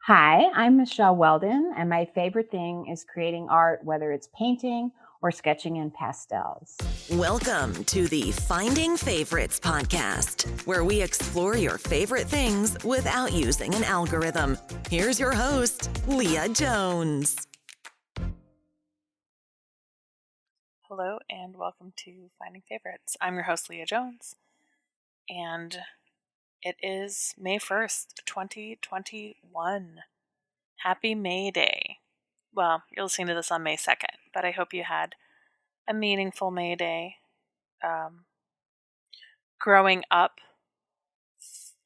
Hi, I'm Michele Weldon, and my favorite thing is creating art, whether it's painting or sketching in pastels. Welcome to the Finding Favorites podcast, where we explore your favorite things without using an algorithm. Here's your host, Leah Jones. Hello and welcome to Finding Favorites. I'm your host, Leah Jones, and it is May 1st, 2021. Happy May Day. Well, you're listening to this on May 2nd, but I hope you had a meaningful May Day. Growing up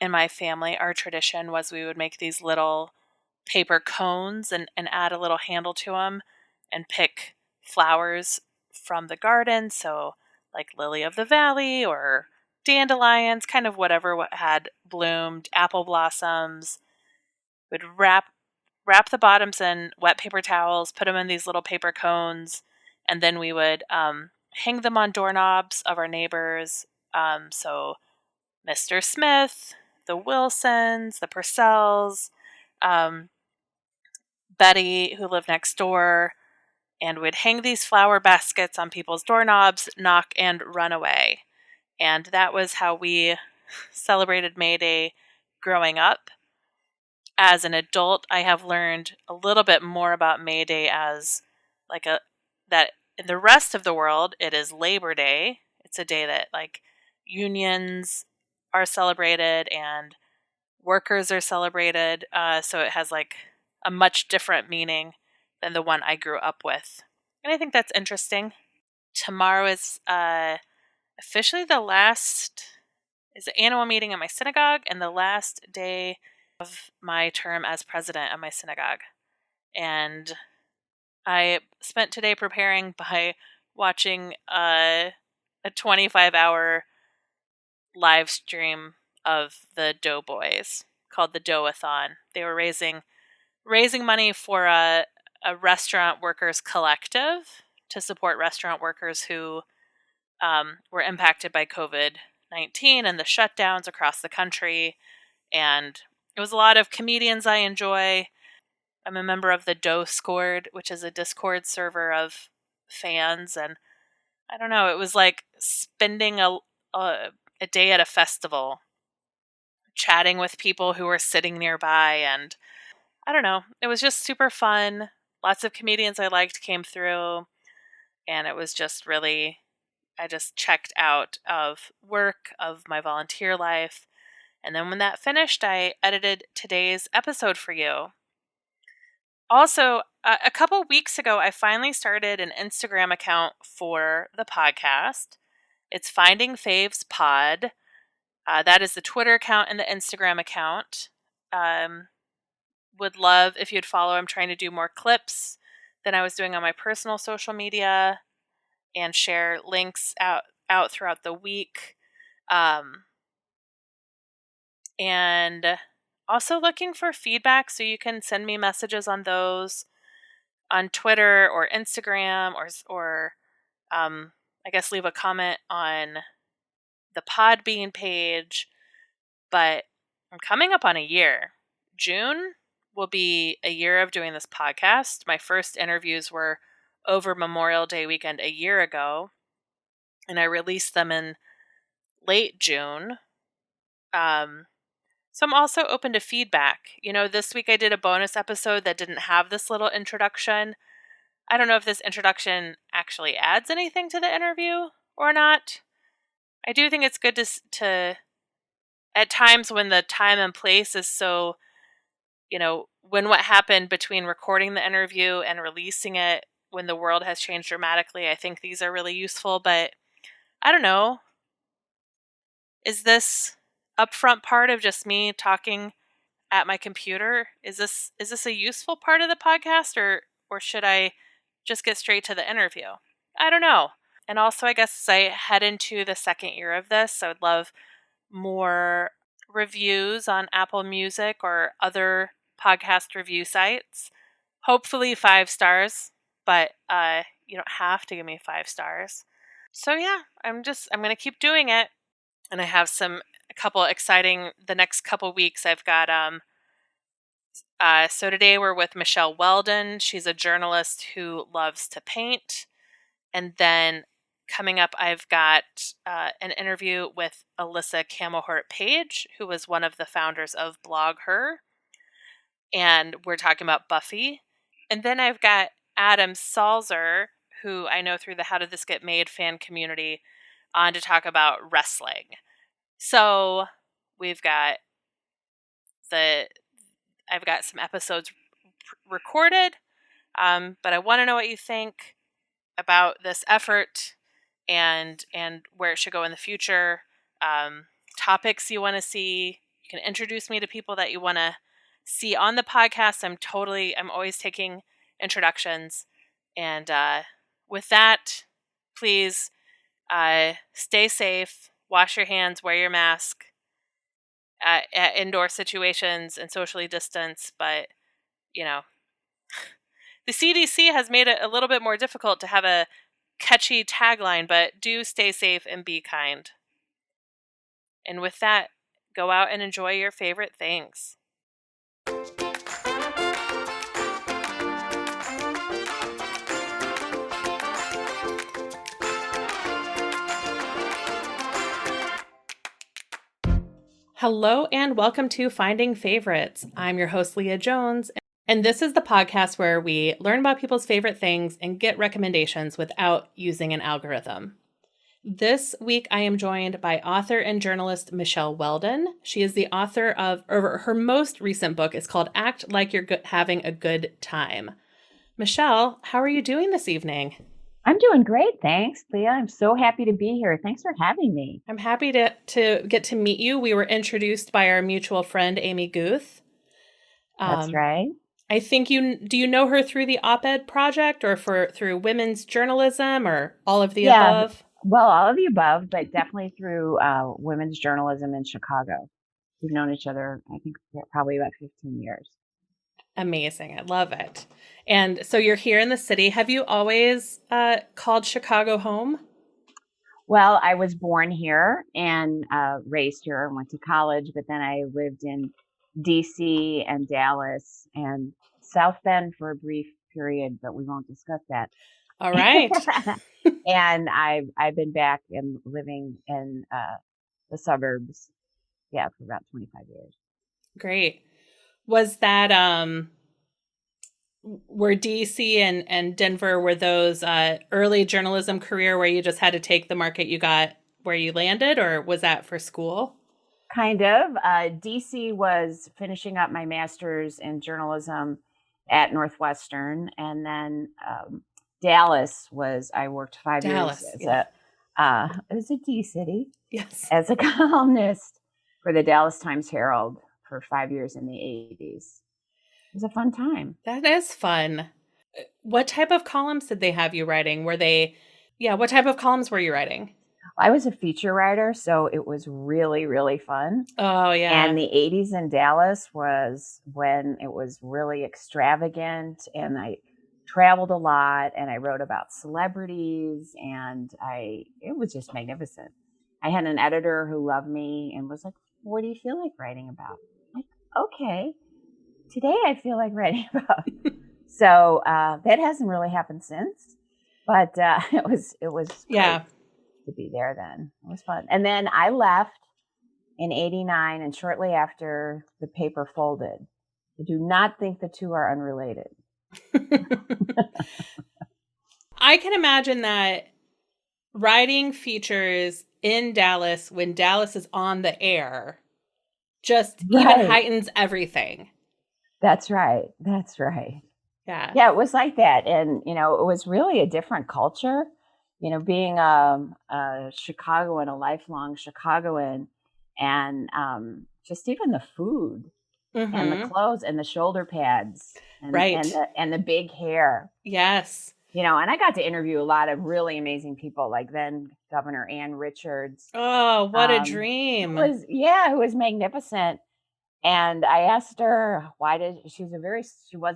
in my family, our tradition was we would make these little paper cones and add a little handle to them and pick flowers from the garden. So, like lily of the valley or dandelions, kind of whatever what had bloomed, apple blossoms. Would wrap the bottoms in wet paper towels, put them in these little paper cones, and then we would hang them on doorknobs of our neighbors. So Mr. Smith, the Wilsons, the Purcells, Betty, who lived next door, and we'd hang these flower baskets on people's doorknobs, knock, and run away. And that was how we celebrated May Day growing up. As an adult, I have learned a little bit more about May Day as that in the rest of the world, it is Labor Day. It's a day that unions are celebrated and workers are celebrated. So it has a much different meaning than the one I grew up with. And I think that's interesting. Tomorrow is officially is the annual meeting at my synagogue and the last day of my term as president of my synagogue. And I spent today preparing by watching a 25-hour live stream of the Doughboys called the Dough-a-thon. They were raising money for a restaurant workers collective to support restaurant workers who were impacted by COVID-19 and the shutdowns across the country. And it was a lot of comedians I enjoy. I'm a member of the Dough Squad, which is a Discord server of fans. And I don't know, it was like spending a day at a festival, chatting with people who were sitting nearby. And I don't know, it was just super fun. Lots of comedians I liked came through. And it was just really, I just checked out of work, of my volunteer life. And then when that finished, I edited today's episode for you. Also, a couple weeks ago, I finally started an Instagram account for the podcast. It's Finding Faves Pod. That is the Twitter account and the Instagram account. Would love if you'd follow. I'm trying to do more clips than I was doing on my personal social media and share links out throughout the week. And also looking for feedback, so you can send me messages on those on Twitter or Instagram or I guess leave a comment on the Podbean page. But I'm coming up on a year. June will be a year of doing this podcast. My first interviews were over Memorial Day weekend a year ago, and I released them in late June. So I'm also open to feedback. This week I did a bonus episode that didn't have this little introduction. I don't know if this introduction actually adds anything to the interview or not. I do think it's good to at times when the time and place is so, when what happened between recording the interview and releasing it, when the world has changed dramatically, I think these are really useful. But I don't know. Is this upfront part of just me talking at my computer? Is this a useful part of the podcast, or should I just get straight to the interview? I don't know. And also, I guess as I head into the second year of this, I would love more reviews on Apple Music or other podcast review sites. Hopefully 5 stars, but you don't have to give me 5 stars. So yeah, I'm going to keep doing it. And I have a couple exciting, the next couple weeks I've got So today we're with Michele Weldon. She's a journalist who loves to paint. And then coming up, I've got an interview with Alyssa Camelhort Page, who was one of the founders of Blog Her. And we're talking about Buffy. And then I've got Adam Salzer, who I know through the How Did This Get Made fan community, on to talk about wrestling. So we've got I've got some episodes recorded, but I want to know what you think about this effort and where it should go in the future. Topics you want to see. You can introduce me to people that you want to see on the podcast. I'm always taking introductions. And with that, please stay safe, wash your hands, wear your mask at indoor situations and socially distance. But, you know, the CDC has made it a little bit more difficult to have a catchy tagline, but do stay safe and be kind. And with that, go out and enjoy your favorite things. Hello and welcome to Finding Favorites. I'm your host, Leah Jones, and this is the podcast where we learn about people's favorite things and get recommendations without using an algorithm. This week, I am joined by author and journalist Michele Weldon. She is the author of her most recent book. It's called Act Like You're Having a Good Time. Michele, how are you doing this evening? I'm doing great, thanks, Leah. I'm so happy to be here. Thanks for having me. I'm happy to get to meet you. We were introduced by our mutual friend, Amy Guth. That's right. I think do you know her through the op-ed project or through women's journalism or all of the above? Well, all of the above, but definitely through women's journalism in Chicago. We've known each other, I think, probably about 15 years. Amazing. I love it. And so you're here in the city. Have you always called Chicago home? Well, I was born here and raised here and went to college, but then I lived in DC and Dallas and South Bend for a brief period, but we won't discuss that. All right. And I've been back and living in the suburbs, for about 25 years. Great. Was that were DC and Denver, were those early journalism career where you just had to take the market you got where you landed, or was that for school? Kind of. DC was finishing up my master's in journalism at Northwestern, and then Dallas I worked 5 years as a D city. Yes. As a columnist for the Dallas Times-Herald for 5 years in the 80s. It was a fun time. That is fun. What type of columns did they have you writing? What type of columns were you writing? I was a feature writer, so it was really, really fun. Oh, yeah. And the 80s in Dallas was when it was really extravagant, and I traveled a lot, and I wrote about celebrities, and it was just magnificent. I had an editor who loved me and was like, "What do you feel like writing about?" I'm like, okay, today I feel like writing about. So that hasn't really happened since, but it was great to be there then. It was fun. And then I left in 89, and shortly after the paper folded. I do not think the two are unrelated. I can imagine that writing features in Dallas when Dallas is on the air just even heightens everything. That's right. That's right. Yeah. Yeah, it was like that. And, it was really a different culture. Being a Chicagoan, a lifelong Chicagoan, and just even the food and the clothes and the shoulder pads and, and the big hair. Yes. And I got to interview a lot of really amazing people, like then Governor Ann Richards. Oh, what a dream. Who was magnificent. And I asked her, she was a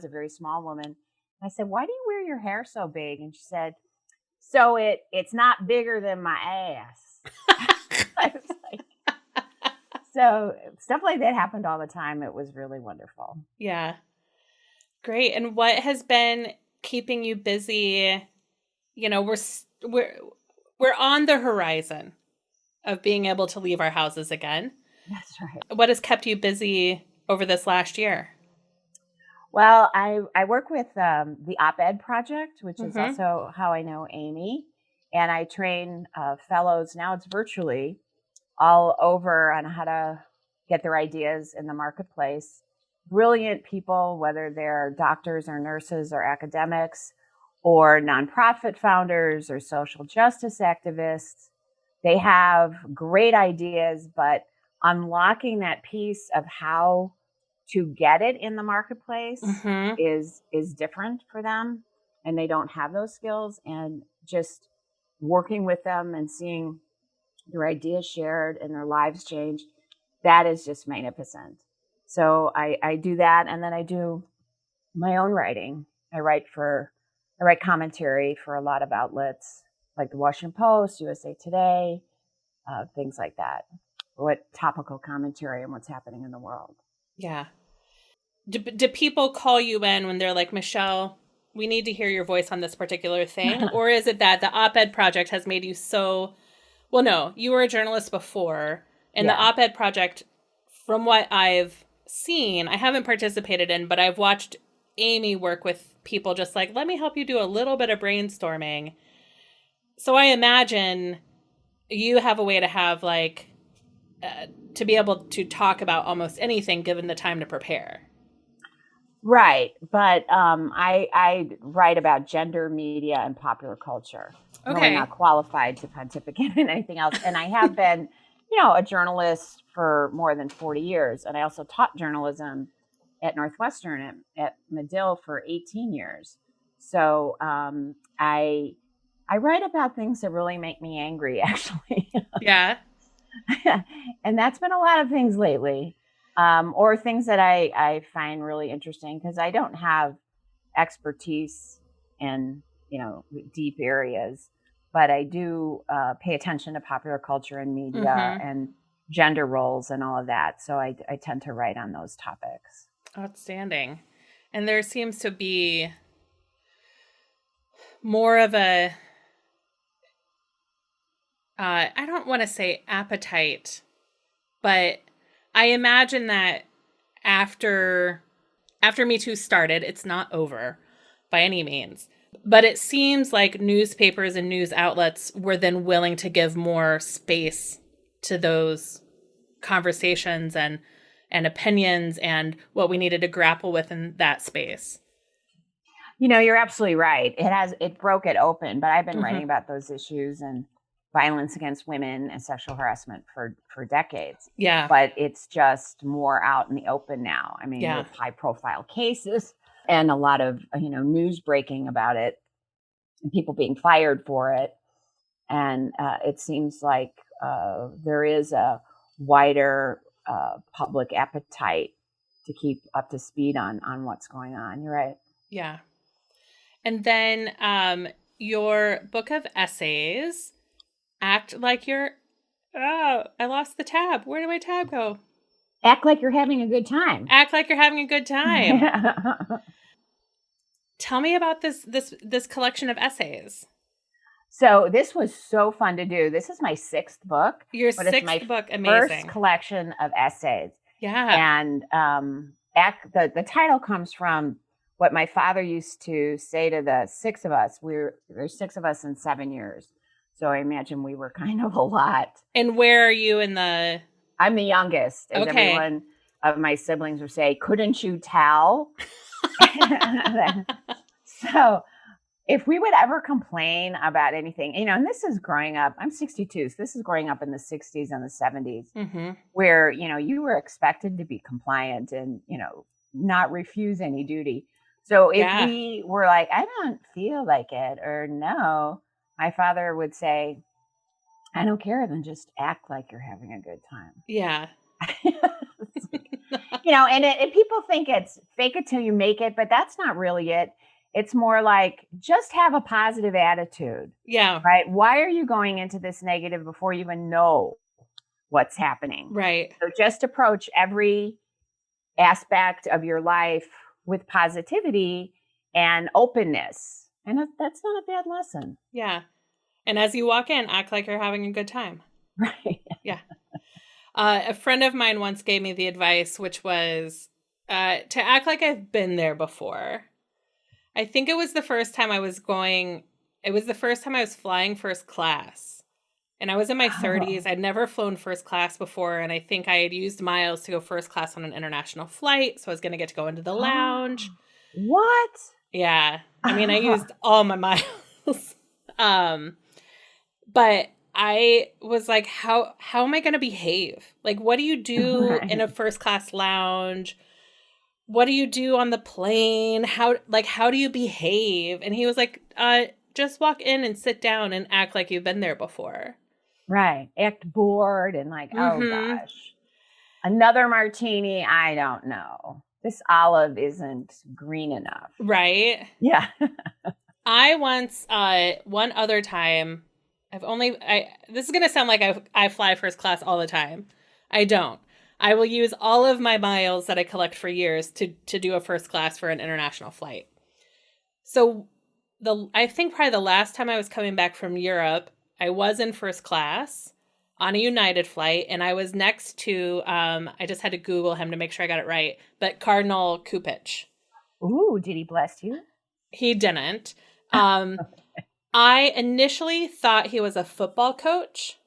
very small woman. I said, "Why do you wear your hair so big?" And she said, "So it's not bigger than my ass." I was like, so stuff like that happened all the time. It was really wonderful. Yeah. Great. And what has been keeping you busy? You know, we're on the horizon of being able to leave our houses again. That's right. What has kept you busy over this last year? Well, I work with the Op-Ed Project, which is Mm-hmm. also how I know Amy. And I train fellows, now it's virtually, all over on how to get their ideas in the marketplace. Brilliant people, whether they're doctors or nurses or academics or nonprofit founders or social justice activists. They have great ideas, but unlocking that piece of how to get it in the marketplace Mm-hmm. is different for them, and they don't have those skills. And just working with them and seeing their ideas shared and their lives changed, that is just magnificent. So I do that, and then I do my own writing. I write commentary for a lot of outlets like the Washington Post, USA Today, things like that. What topical commentary on what's happening in the world. Yeah. Do people call you in when they're like, Michele, we need to hear your voice on this particular thing? Or is it that the Op-Ed Project has made you so... Well, no, you were a journalist before. And the Yeah. Op-Ed Project, from what I've seen, I haven't participated in, but I've watched Amy work with people just like, let me help you do a little bit of brainstorming. So I imagine you have a way to have like, to be able to talk about almost anything given the time to prepare. Right. But I write about gender, media, and popular culture. I'm really Okay. not qualified to pontificate in anything else. And I have been, a journalist for more than 40 years. And I also taught journalism at Northwestern at Medill for 18 years. So I write about things that really make me angry, actually. Yeah. And that's been a lot of things lately, or things that I find really interesting because I don't have expertise in deep areas, but I do pay attention to popular culture and media Mm-hmm. and gender roles and all of that. So I tend to write on those topics. Outstanding. And there seems to be more of a, I don't want to say appetite, but I imagine that after Me Too started, it's not over by any means. But it seems like newspapers and news outlets were then willing to give more space to those conversations and opinions and what we needed to grapple with in that space. You're absolutely right. It broke it open, but I've been Mm-hmm. writing about those issues and violence against women and sexual harassment for decades. Yeah. But it's just more out in the open now. I mean, Yeah. with high profile cases and a lot of news breaking about it and people being fired for it. And it seems like there is a wider public appetite to keep up to speed on what's going on. You're right. Yeah. And then your book of essays, Act Like You're... Oh, I lost the tab. Where did my tab go? Act like you're having a good time. Act Like You're Having a Good Time. Tell me about this collection of essays. So this was so fun to do. This is my sixth book. Your but it's my sixth book, amazing. First collection of essays. Yeah. And the title comes from what my father used to say to the six of us. There's six of us in 7 years. So I imagine we were kind of a lot. And where are you in the... I'm the youngest, as Okay. everyone of my siblings would say, couldn't you tell? So if we would ever complain about anything, and this is growing up, I'm 62, so this is growing up in the 60s and the 70s, Mm-hmm. where, you were expected to be compliant and, not refuse any duty. So if we were like, I don't feel like it, or no, my father would say, I don't care, then just act like you're having a good time. Yeah. And people think it's fake it till you make it, but that's not really it. It's more like just have a positive attitude. Yeah. Right? Why are you going into this negative before you even know what's happening? Right. So just approach every aspect of your life with positivity and openness. And that's not a bad lesson. Yeah. And as you walk in, act like you're having a good time. Right. Yeah. A friend of mine once gave me the advice, which was to act like I've been there before. I think it was the first time I was flying first class. And I was in my 30s. I'd never flown first class before. And I think I had used miles to go first class on an international flight. So I was going to get to go into the lounge. What? Yeah. I mean, I used all my miles. But I was like, how am I going to behave? Like, what do you do in a first class lounge? What do you do on the plane? How do you behave? And he was like, just walk in and sit down and act like you've been there before. Right. Act bored and like, oh gosh, another martini. I don't know. This olive isn't green enough. Right. Yeah. I once, one other time, this is going to sound like I fly first class all the time. I don't. I will use all of my miles that I collect for years to do a first class for an international flight. So I think probably the last time I was coming back from Europe, I was in first class on a United flight, and I was next to, I just had to Google him to make sure I got it right, but Cardinal Kupich. Ooh, did he bless you? He didn't. I initially thought he was a football coach.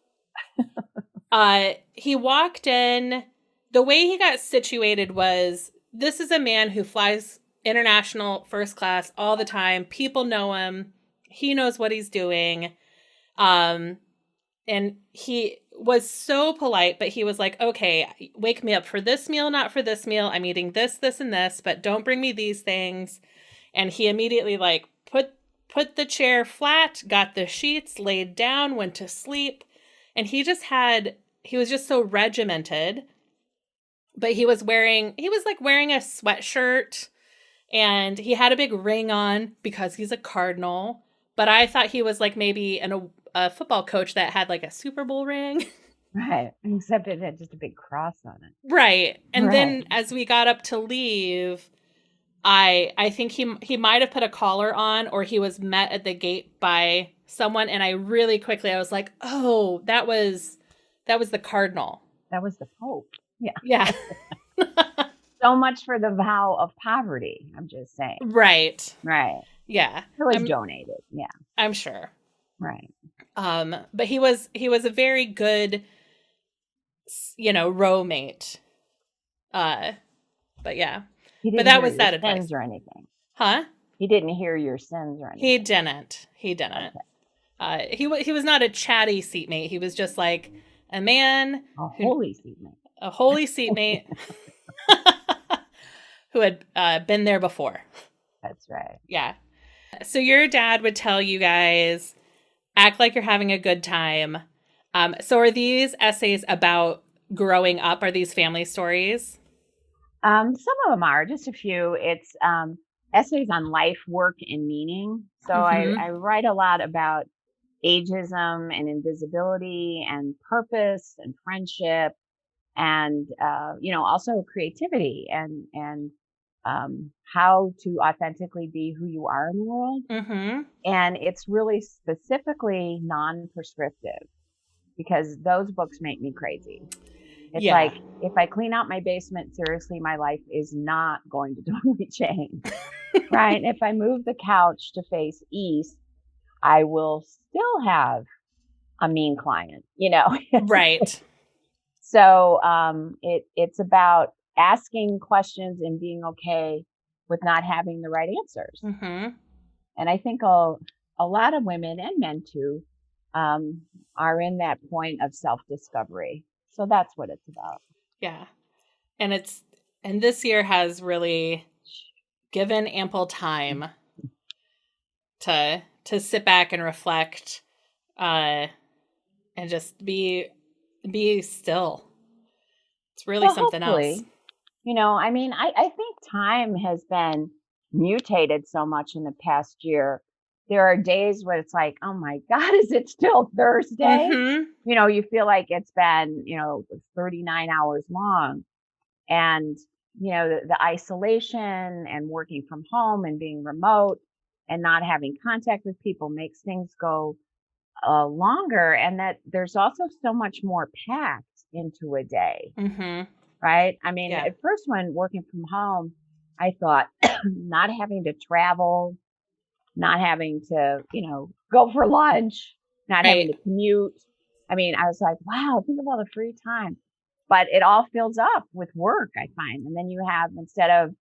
He walked in. The way he got situated was, this is a man who flies international first class all the time. People know him. He knows what he's doing. And he was so polite, but he was like, okay, wake me up for this meal, not for this meal. I'm eating this, this, and this, but don't bring me these things. And he immediately like put the chair flat, got the sheets, laid down, went to sleep. And he was just so regimented. But he was wearing a sweatshirt, and he had a big ring on because he's a Cardinal. But I thought he was like maybe a football coach that had like a Super Bowl ring. Right. Except it had just a big cross on it. Right. And then as we got up to leave, I think he might have put a collar on, or he was met at the gate by someone. And I was like, oh, that was the Cardinal. That was the Pope. Yeah. Yeah. So much for the vow of poverty. I'm just saying. Right. Right. Yeah. It was donated. Yeah. I'm sure. Right. But he was a very good, row mate. But yeah. But that was that advice. Sins or anything. Huh? He didn't hear your sins or anything. He didn't. Okay. He was not a chatty seatmate. He was just like a man. Holy seatmate. A holy seatmate who had been there before. That's right. Yeah. So your dad would tell you guys, act like you're having a good time. So are these essays about growing up? Are these family stories? Some of them are, just a few. It's essays on life, work, and meaning. So I write a lot about ageism and invisibility and purpose and friendship and, also creativity and how to authentically be who you are in the world. Mm-hmm. And it's really specifically non-prescriptive because those books make me crazy. It's like, if I clean out my basement, seriously, my life is not going to totally change. Right. And if I move the couch to face east, I will still have a mean client, Right. So it's about asking questions and being okay with not having the right answers. Mm-hmm. And I think a lot of women and men too are in that point of self-discovery. So that's what it's about. Yeah. And this year has really given ample time to sit back and reflect and just be still. It's really something else. I think time has been mutated so much in the past year. There are days where it's like, oh my God, is it still Thursday? Mm-hmm. You feel like it's been, 39 hours long. And the isolation and working from home and being remote and not having contact with people makes things go longer, and that there's also so much more packed into a day, Mm-hmm. right? I mean, Yeah. at first when working from home, I thought not having to travel, not having to, go for lunch, not having Right. to commute. I mean, I was like, wow, think of all the free time. But it all fills up with work, I find. And then you have, instead of,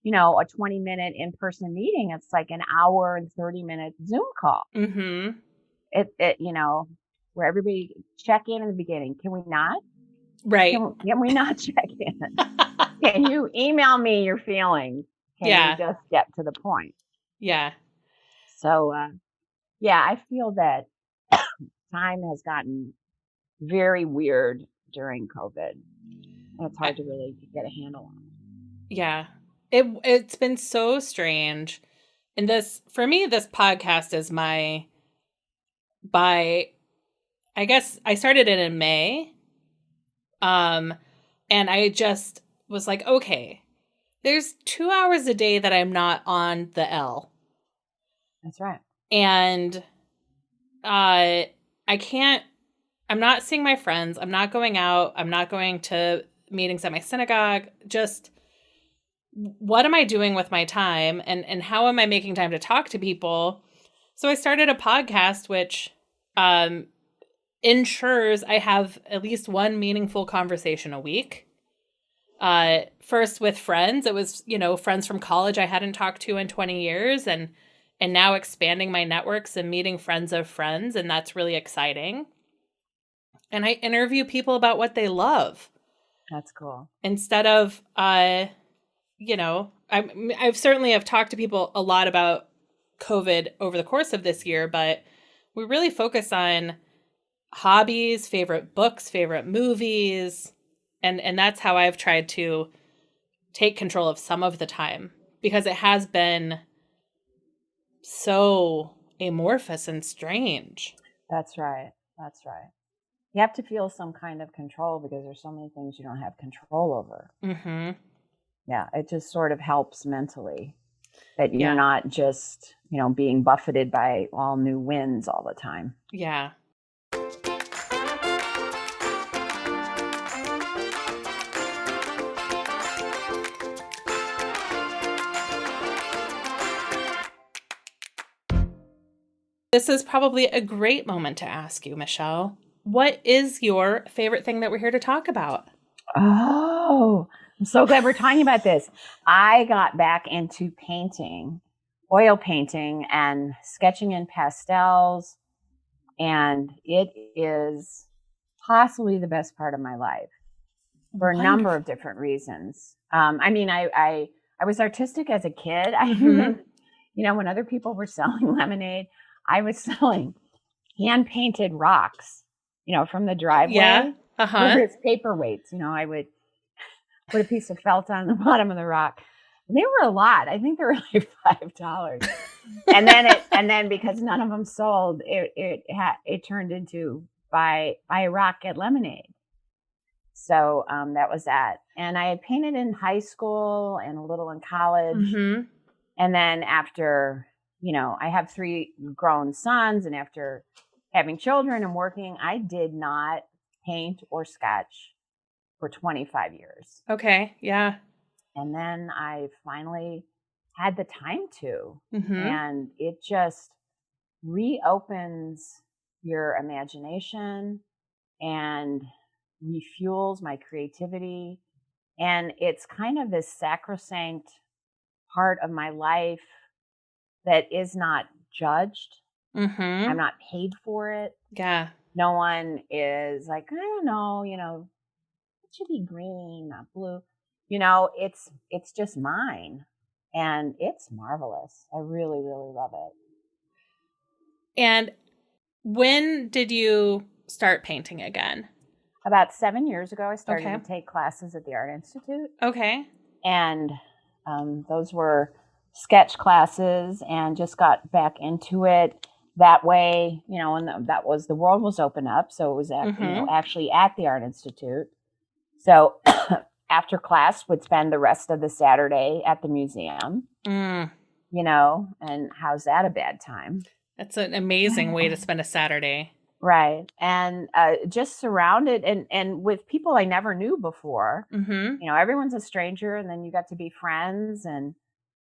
a 20-minute in-person meeting, it's like an hour and 30-minute Zoom call. Mm-hmm. Where everybody check in the beginning. Can we not? Right. Can we not check in? Can you email me your feelings? Can we Yeah. just get to the point? Yeah. So, yeah, I feel that time has gotten very weird during COVID. And it's hard to really get a handle on it. Yeah. It's been so strange. And for me, this podcast is I guess I started it in May. And I just was like, okay, there's 2 hours a day that I'm not on the L. That's right. And I can't, I'm not seeing my friends. I'm not going out. I'm not going to meetings at my synagogue. Just what am I doing with my time, and how am I making time to talk to people? So I started a podcast, which ensures I have at least one meaningful conversation a week. First with friends. It was, friends from college I hadn't talked to in 20 years, and now expanding my networks and meeting friends of friends, and that's really exciting. And I interview people about what they love. That's cool. Instead of I've certainly have talked to people a lot about COVID over the course of this year, but we really focus on hobbies, favorite books, favorite movies, and that's how I've tried to take control of some of the time, because it has been so amorphous and strange. That's right. That's right. You have to feel some kind of control because there's so many things you don't have control over. Mm-hmm. Yeah, it just sort of helps mentally that you're Yeah. not just, being buffeted by all new winds all the time. Yeah. This is probably a great moment to ask you, Michele. What is your favorite thing that we're here to talk about? Oh, I'm so glad we're talking about this. I got back into painting, oil painting, and sketching in pastels, and it is possibly the best part of my life for a number of different reasons. I mean, I was artistic as a kid. Mm-hmm. When other people were selling lemonade, I was selling hand painted rocks, from the driveway. Yeah. Uh-huh. For its paperweights. I would put a piece of felt on the bottom of the rock. And they were a lot. I think they were like $5. and then because none of them sold, it turned into buy a rock, get lemonade. So that was that. And I had painted in high school and a little in college. Mm-hmm. And then after, I have 3 grown sons, and after having children and working, I did not paint or sketch for 25 years. Okay. Yeah. And then I finally had the time to. Mm-hmm. And it just reopens your imagination and refuels my creativity. And it's kind of this sacrosanct part of my life that is not judged. Mm-hmm. I'm not paid for it. Yeah. No one is like, I don't know, it should be green, not blue. It's just mine. And it's marvelous. I really, really love it. And when did you start painting again? About 7 years ago, I started Okay. to take classes at the Art Institute. Okay. And those were sketch classes, and just got back into it that way, and that was, the world was open up. So it was Mm-hmm. actually at the Art Institute. So after class would spend the rest of the Saturday at the museum, Mm, and how's that a bad time? that's an amazing way to spend a Saturday. Right. And just surrounded and with people I never knew before. Mm-hmm. Everyone's a stranger, and then you got to be friends, and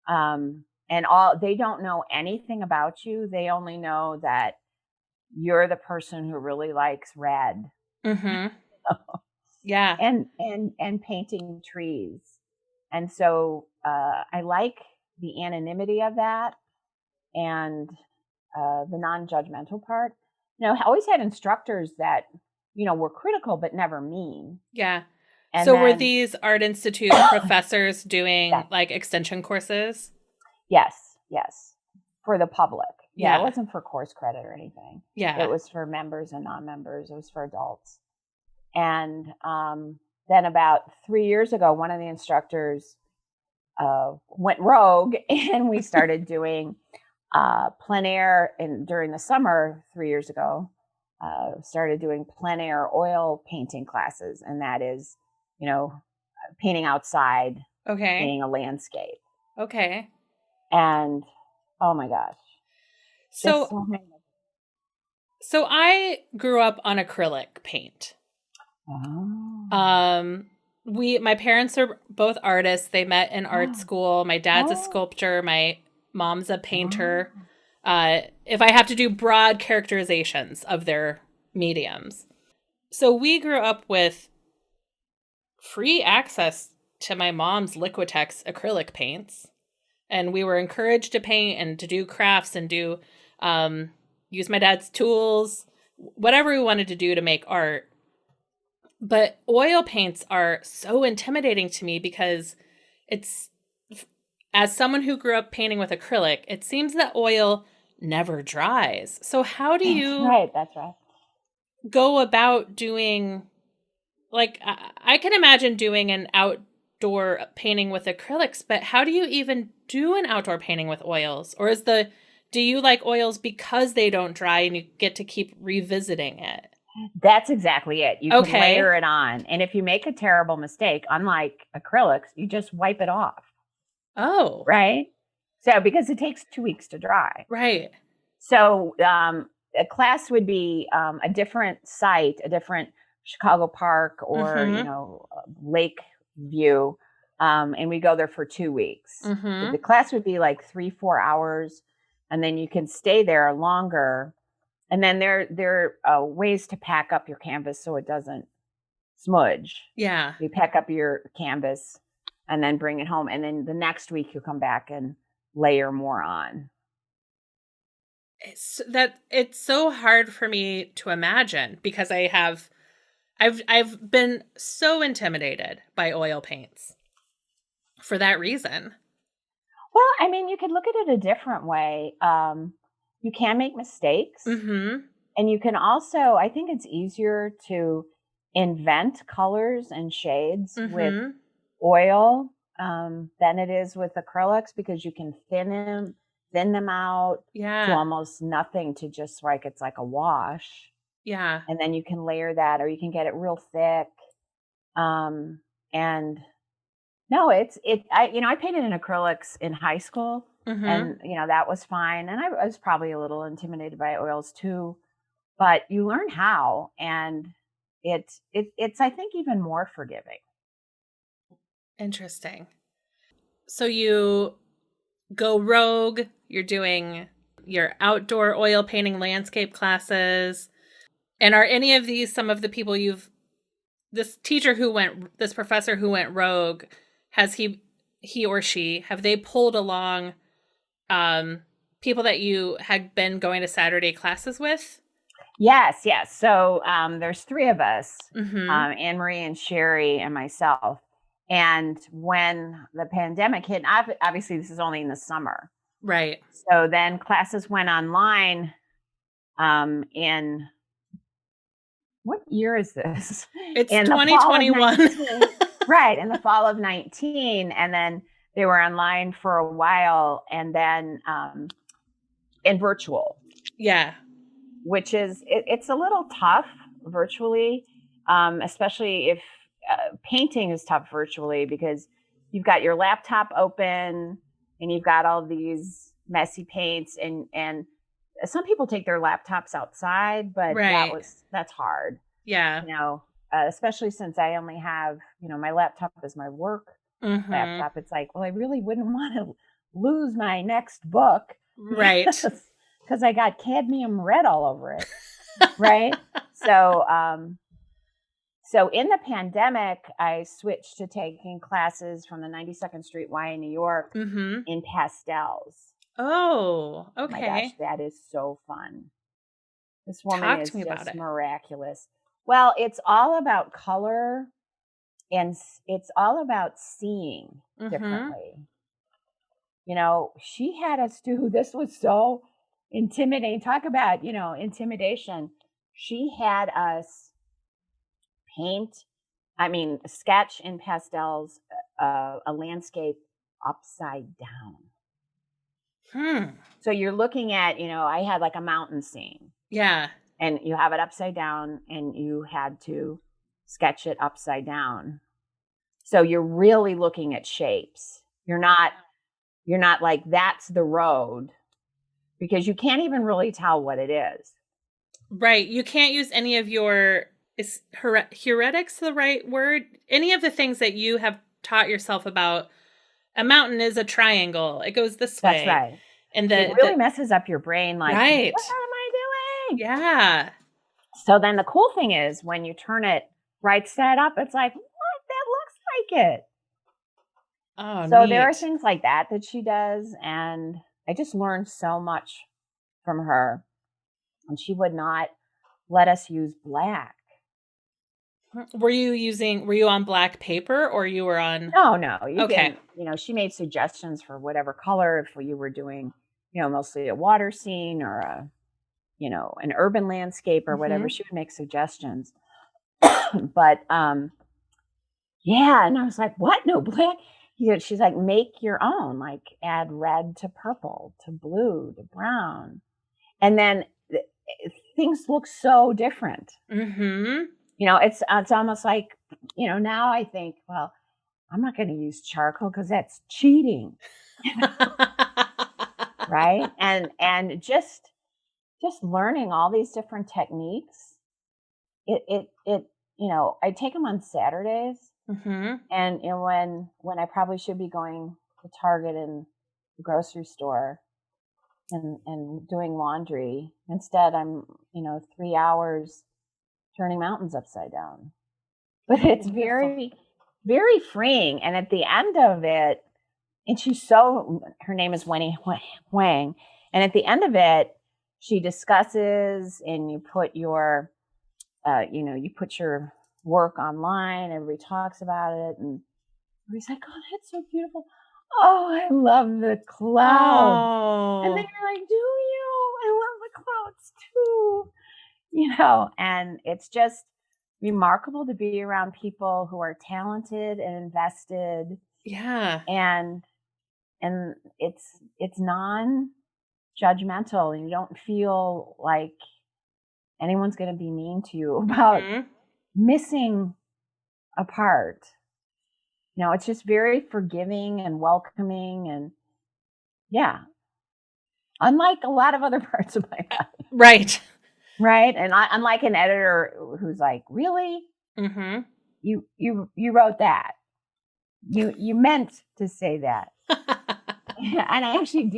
all they don't know anything about you. They only know that you're the person who really likes red. Mm-hmm. Yeah. And painting trees. And so I like the anonymity of that, and the non-judgmental part. I always had instructors that were critical but never mean. Yeah. And So were then these Art Institute professors doing yes, like extension courses? yes, for the public. Yeah, it Yeah. wasn't for course credit or anything. It Yeah. was for members and non-members. It was for adults. And then about 3 years ago, one of the instructors went rogue, and we started doing plein air. And during the summer 3 years ago, started doing plein air oil painting classes, and that is, painting outside, Okay. painting a landscape, Okay. and oh my gosh, just So so many. so I grew up on acrylic paint. Oh. My parents are both artists. They met in art school. My dad's a Oh. sculptor. My mom's a painter. Oh. If I have to do broad characterizations of their mediums. So we grew up with free access to my mom's Liquitex acrylic paints. And we were encouraged to paint and to do crafts and do use my dad's tools, whatever we wanted to do to make art. But oil paints are so intimidating to me because as someone who grew up painting with acrylic, it seems that oil never dries. So how do you That's right. go about doing, like, I can imagine doing an outdoor painting with acrylics, but how do you even do an outdoor painting with oils? Or do you like oils because they don't dry and you get to keep revisiting it? That's exactly it. You can Okay. layer it on. And if you make a terrible mistake, unlike acrylics, you just wipe it off. Oh, Right? So, because it takes 2 weeks to dry. right. So, a class would be a different site, a different Chicago Park or, Mm-hmm. Lake View. And we go there for 2 weeks. Mm-hmm. The class would be like 3-4 hours, and then you can stay there longer. And then there are ways to pack up your canvas so it doesn't smudge. Yeah. You pack up your canvas and then bring it home. And then the next week you come back and layer more on. It's so hard for me to imagine because I've been so intimidated by oil paints for that reason. Well, I mean, you could look at it a different way. You can make mistakes. Mm-hmm. And you can also, I think it's easier to invent colors and shades with Mm-hmm. oil than it is with acrylics, because you can thin them out to Yeah. almost nothing, to just like it's like a wash. Yeah. And then you can layer that, or you can get it real thick. And no, I painted in acrylics in high school, Mm-hmm. and that was fine. And I was probably a little intimidated by oils too, but you learn how, and it's I think even more forgiving. Interesting. So you go rogue, you're doing your outdoor oil painting landscape classes. And are any of these some of the people this professor who went rogue, has he or she, have they pulled along people that you had been going to Saturday classes with? Yes. So there's 3 of us, Mm-hmm. Anne Marie and Sherry and myself. And when the pandemic hit, obviously this is only in the summer. Right. So then classes went online in, what year is this? It's in 2021. The fall of 19, right, in the fall of 19. And then they were online for a while, and then in virtual. Yeah. Which is, it's a little tough virtually, especially if painting is tough virtually because you've got your laptop open and you've got all these messy paints, and some people take their laptops outside, but Right. that's hard, Yeah. especially since I only have, my laptop is my work Mm-hmm. laptop. It's like, well, I really wouldn't want to lose my next book Right. because I got cadmium red all over it. Right. So in the pandemic, I switched to taking classes from the 92nd Street Y in New York Mm-hmm. in pastels. Oh, Oh my gosh, okay. that is so fun. This woman Talk to is me about just it. miraculous. Well, it's all about color, and it's all about seeing Mm-hmm. differently. She had us do this was so intimidating. Talk about, intimidation. She had us paint, sketch in pastels, a landscape upside down. Hmm. So you're looking at, I had like a mountain scene, Yeah. and you have it upside down, and you had to sketch it upside down. So you're really looking at shapes. You're not like, that's the road, because you can't even really tell what it is. Right. You can't use any of your, is heuretics the right word? Any of the things that you have taught yourself about a mountain is a triangle. It goes this That's way. right. And It the really messes up your brain, like, what right. am I doing? Yeah. So then the cool thing is when you turn it right side up, it's like, what? That looks like it. Oh, So there are neat. things like that she does. And I just learned so much from her. And she would not let us use black. Were you on black paper or you were on No, you okay. can, she made suggestions for whatever color, if you were doing, mostly a water scene or an urban landscape or whatever, Mhm. she would make suggestions. But yeah, and I was like, what? No black? She's like, make your own, like add red to purple to blue to brown. And then things look so different. Mhm. It's almost like, now I think, well, I'm not going to use charcoal because that's cheating. Right. And just learning all these different techniques. It I take them on Saturdays. Mhm. And when I probably should be going to Target and the grocery store and doing laundry, instead I'm 3 hours turning mountains upside down. But Oh, it's wonderful. very, very freeing. And at the end of it, and her name is Winnie Wang, and at the end of it, she discusses, and you put your work online. Everybody talks about it, and everybody's like, "Oh, that's so beautiful. Oh, I love the clouds." And then Oh. you're like, "Do you? I love the clouds too." And it's just remarkable to be around people who are talented and invested, Yeah. and it's non-judgmental, and you don't feel like anyone's going to be mean to you about Mhm. missing a part. It's just very forgiving and welcoming, and yeah, unlike a lot of other parts of my life, Right. right? And unlike an editor who's like, really, Mhm. you wrote that, you meant to say that. And I actually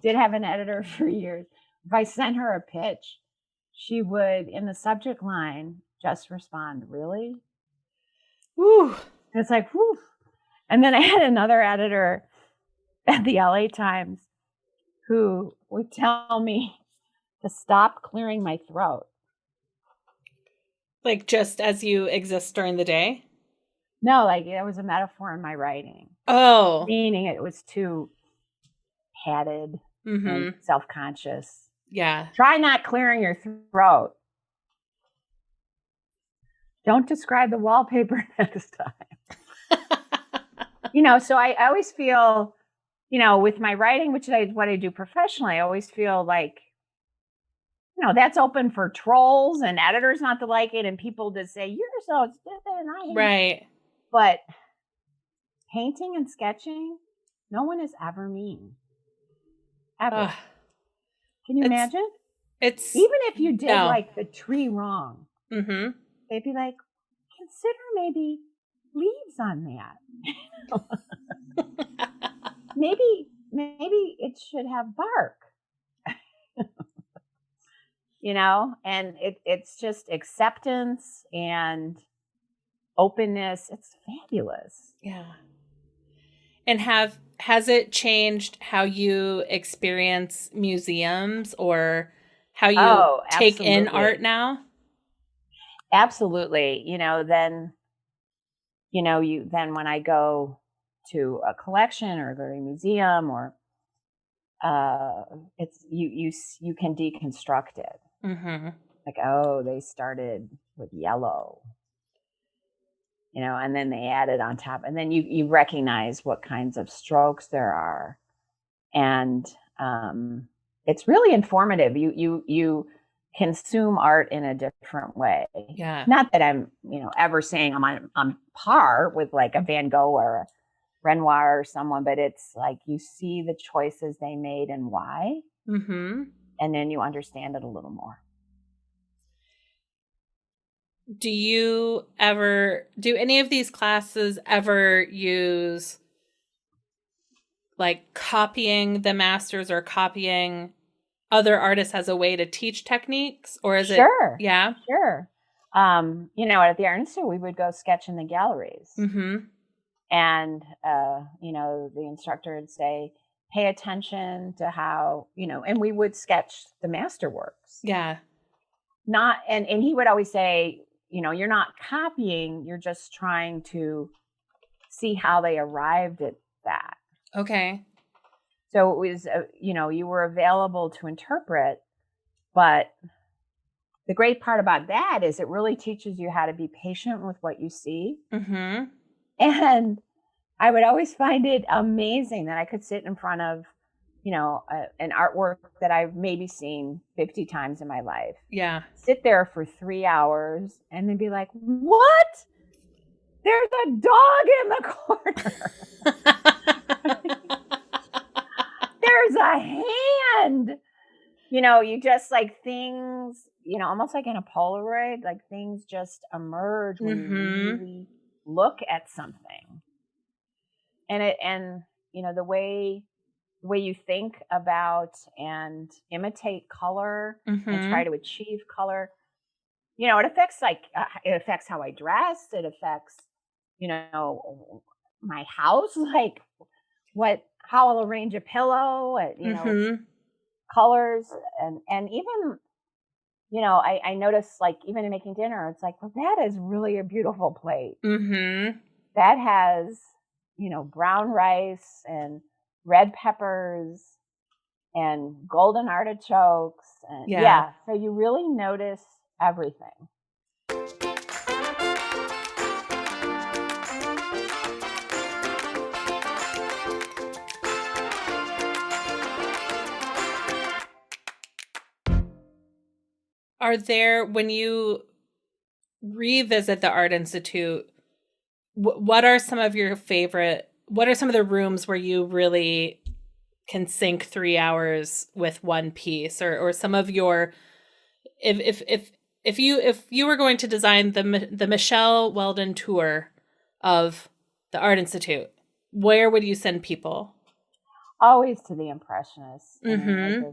did have an editor for years. If I sent her a pitch, she would, in the subject line, just respond, really? Woo. And it's like, whew. And then I had another editor at the LA Times who would tell me to stop clearing my throat. Like just as you exist during the day? No, like it was a metaphor in my writing, Oh. meaning it was too padded and Mhm. self-conscious. Yeah. Try not clearing your throat. Don't describe the wallpaper next time. So I always feel, with my writing, which is what I do professionally, I always feel like that's open for trolls and editors not to like it and people to say, you're so stupid and I hate it. Right. But painting and sketching, no one is ever mean. Ever. Can you imagine? It's even if you did no. like the tree wrong, Mm-hmm. they'd be like, consider maybe leaves on that. maybe it should have bark. And it's just acceptance and openness. It's fabulous. Yeah. And has it changed how you experience museums or how you take in art now? Absolutely. Then when I go to a collection or go to a museum or it's you can deconstruct it. Mm-hmm. Like, oh, they started with yellow, and then they added on top, and then you recognize what kinds of strokes there are, and it's really informative. You consume art in a different way. Yeah. Not that I'm ever saying I'm on par with like a Van Gogh or a Renoir or someone, but it's like you see the choices they made and why, Mm-hmm. and then you understand it a little more. Do any of these classes ever use like copying the masters or copying other artists as a way to teach techniques, or is it? Yeah. Sure. At the Art Institute, we would go sketch in the galleries. Mm-hmm. And, the instructor would say, pay attention to how, and we would sketch the masterworks. Yeah. And he would always say, you're not copying, you're just trying to see how they arrived at that. Okay. So it was, you were available to interpret, but the great part about that is it really teaches you how to be patient with what you see. Mm-hmm. And I would always find it amazing that I could sit in front of, an artwork that I've maybe seen 50 times in my life. Yeah. Sit there for 3 hours and then be like, what? There's a dog in the corner. There's a hand. You just like things, almost like in a Polaroid, like things just emerge when you really look at something. And the way you think about and imitate color and try to achieve color, it affects how I dress. It affects, my house, like how I'll arrange a pillow, colors, and even, I notice, like, even in making dinner, it's like, well, that is really a beautiful plate. Mm-hmm. That has, brown rice and red peppers and golden artichokes. And so you really notice everything. Are there, when you revisit the Art Institute, what are some of the rooms where you really can sink 3 hours with one piece, or some of your, if you were going to design the Michele Weldon tour of the Art Institute, where would you send people? Always to the Impressionists. Mm-hmm.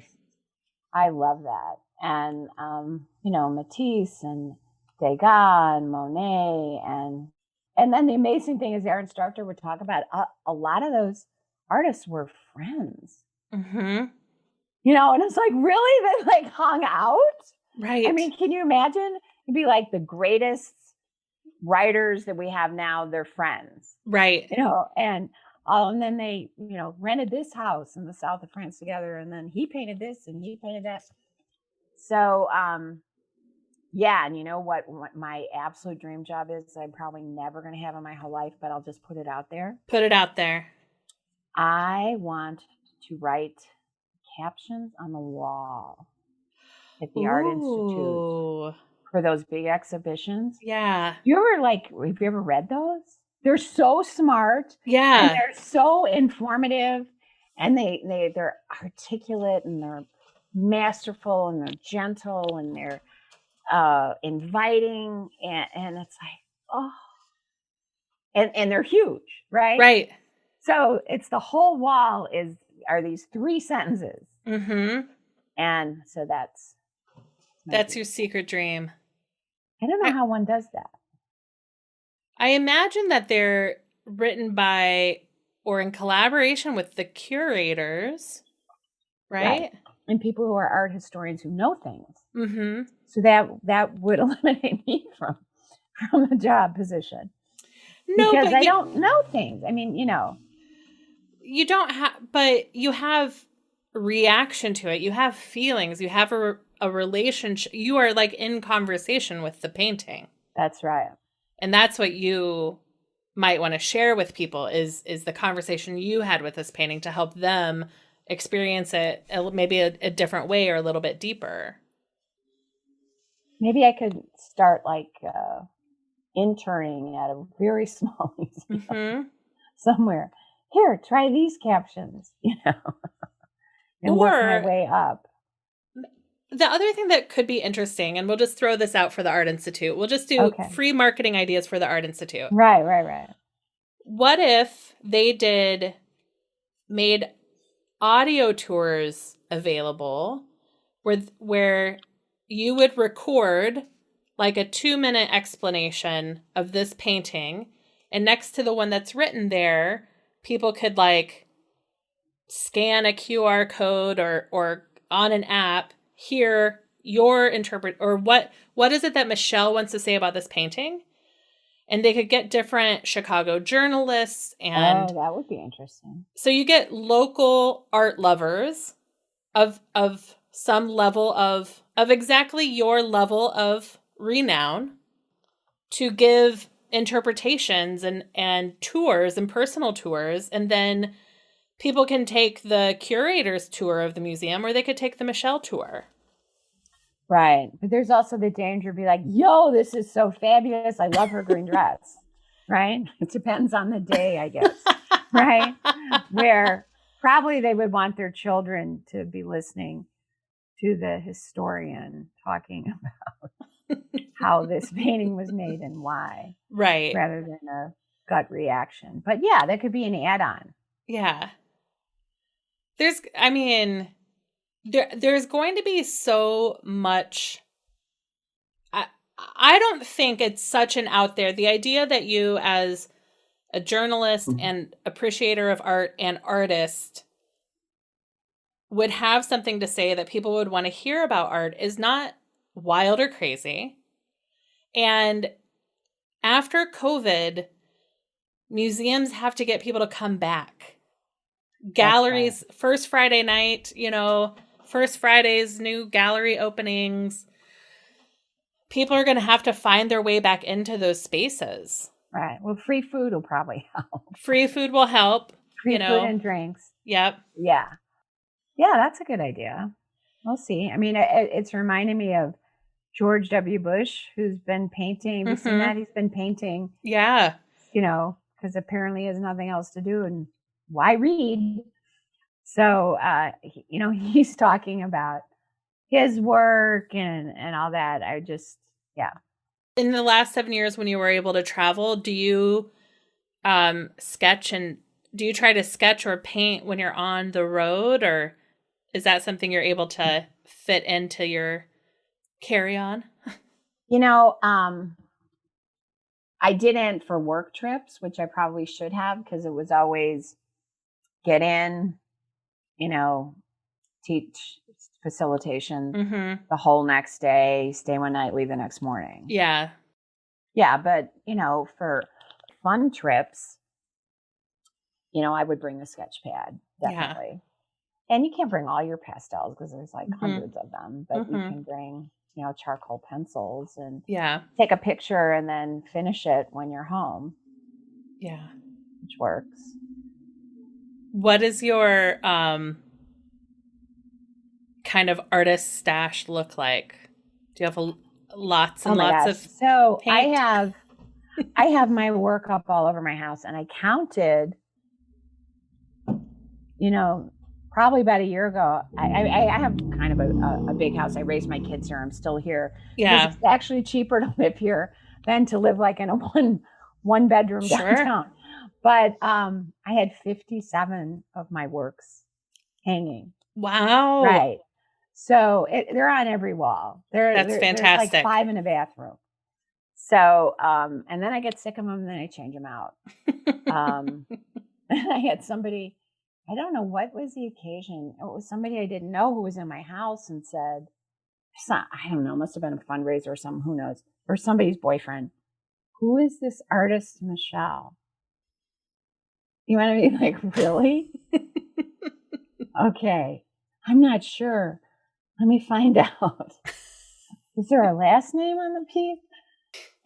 I love that. And, Matisse and Degas and Monet. And then the amazing thing is our instructor would talk about a lot of those artists were friends. Mm-hmm. And it's like, really? They like hung out? Right. I mean, can you imagine? It'd be like the greatest writers that we have now, they're friends. Right. And then they, rented this house in the south of France together. And then he painted this and he painted that. So, yeah. And you know what my absolute dream job is? I'm probably never going to have in my whole life, but I'll just put it out there. Put it out there. I want to write captions on the wall. at the Art Institute Ooh. for those big exhibitions. Yeah. Have you ever read those? They're so smart and Yeah. they're so informative, and they're articulate and they're masterful and they're gentle and they're inviting, and it's like, oh, and they're huge, right? Right. So it's the whole wall are these 3 sentences. Mm-hmm. And so that's That's your secret dream. I don't know how one does that. I imagine that they're written by or in collaboration with the curators, right? And people who are art historians who know things. Mm-hmm. So that would eliminate me from a job position. No, because but I don't know things. I mean, you don't have, but you have reaction to it. You have feelings. You have a relationship. You are like in conversation with the painting. That's right. And that's what you might want to share with people is the conversation you had with this painting to help them experience it maybe a different way or a little bit deeper. Maybe I could start like interning at a very small museum Mm-hmm. somewhere. Here, try these captions, and work my way up. The other thing that could be interesting, and we'll just throw this out for the Art Institute. We'll just do free marketing ideas for the Art Institute. Right. What if they made audio tours available where you would record like a 2-minute explanation of this painting, and next to the one that's written there, people could like scan a QR code or on an app hear your or what is it that Michele wants to say about this painting? And they could get different Chicago journalists and that would be interesting. So you get local art lovers of some level of exactly your level of renown to give interpretations and tours and personal tours, and then people can take the curator's tour of the museum, or they could take the Michele tour. Right. But there's also the danger of be like, yo, this is so fabulous. I love her green dress. Right? It depends on the day, I guess. Right? Where probably they would want their children to be listening to the historian talking about how this painting was made and why. Right. Rather than a gut reaction. But yeah, that could be an add-on. Yeah. There's going to be so much. I don't think it's such an out there. The idea that you as a journalist and appreciator of art and artist would have something to say that people would want to hear about art is not wild or crazy. And after COVID, museums have to get people to come back. Galleries, right. First Friday night, First Friday's new gallery openings. People are going to have to find their way back into those spaces. Right. Well, free food will probably help. Free food will help. Free food and drinks. Yep. Yeah. Yeah, that's a good idea. We'll see. I mean, it's reminding me of George W. Bush, who's been painting. Have you seen that? He's been painting. Yeah. Because apparently he has nothing else to do, and why read? So, he's talking about his work and all that. In the last 7 years when you were able to travel, do you sketch, and do you try to sketch or paint when you're on the road, or is that something you're able to fit into your carry-on? I didn't for work trips, which I probably should have, because it was always get in, teach facilitation the whole next day, stay one night, leave the next morning. Yeah. Yeah, but, for fun trips, I would bring the sketch pad, definitely. Yeah. And you can't bring all your pastels because there's like hundreds of them, but you can bring, charcoal pencils and take a picture and then finish it when you're home. Yeah. Which works. What is your kind of artist stash look like? Do you have lots Oh and my lots gosh. of So paint? I have my work up all over my house, and I counted, probably about a year ago. I have kind of a big house. I raised my kids here. I'm still here because Yeah, it's actually cheaper to live here than to live like in a one bedroom sure. downtown. But I had 57 of my works hanging. Wow. Right. So they're on every wall. That's There's like fantastic. 5 in a bathroom. So, and then I get sick of them, and then I change them out. I had somebody, I don't know what was the occasion. It was somebody I didn't know who was in my house and said, I don't know, must have been a fundraiser or something, who knows, or somebody's boyfriend. Who is this artist, Michele? You want to be like, really? Okay, I'm not sure. Let me find out. Is there a last name on the piece?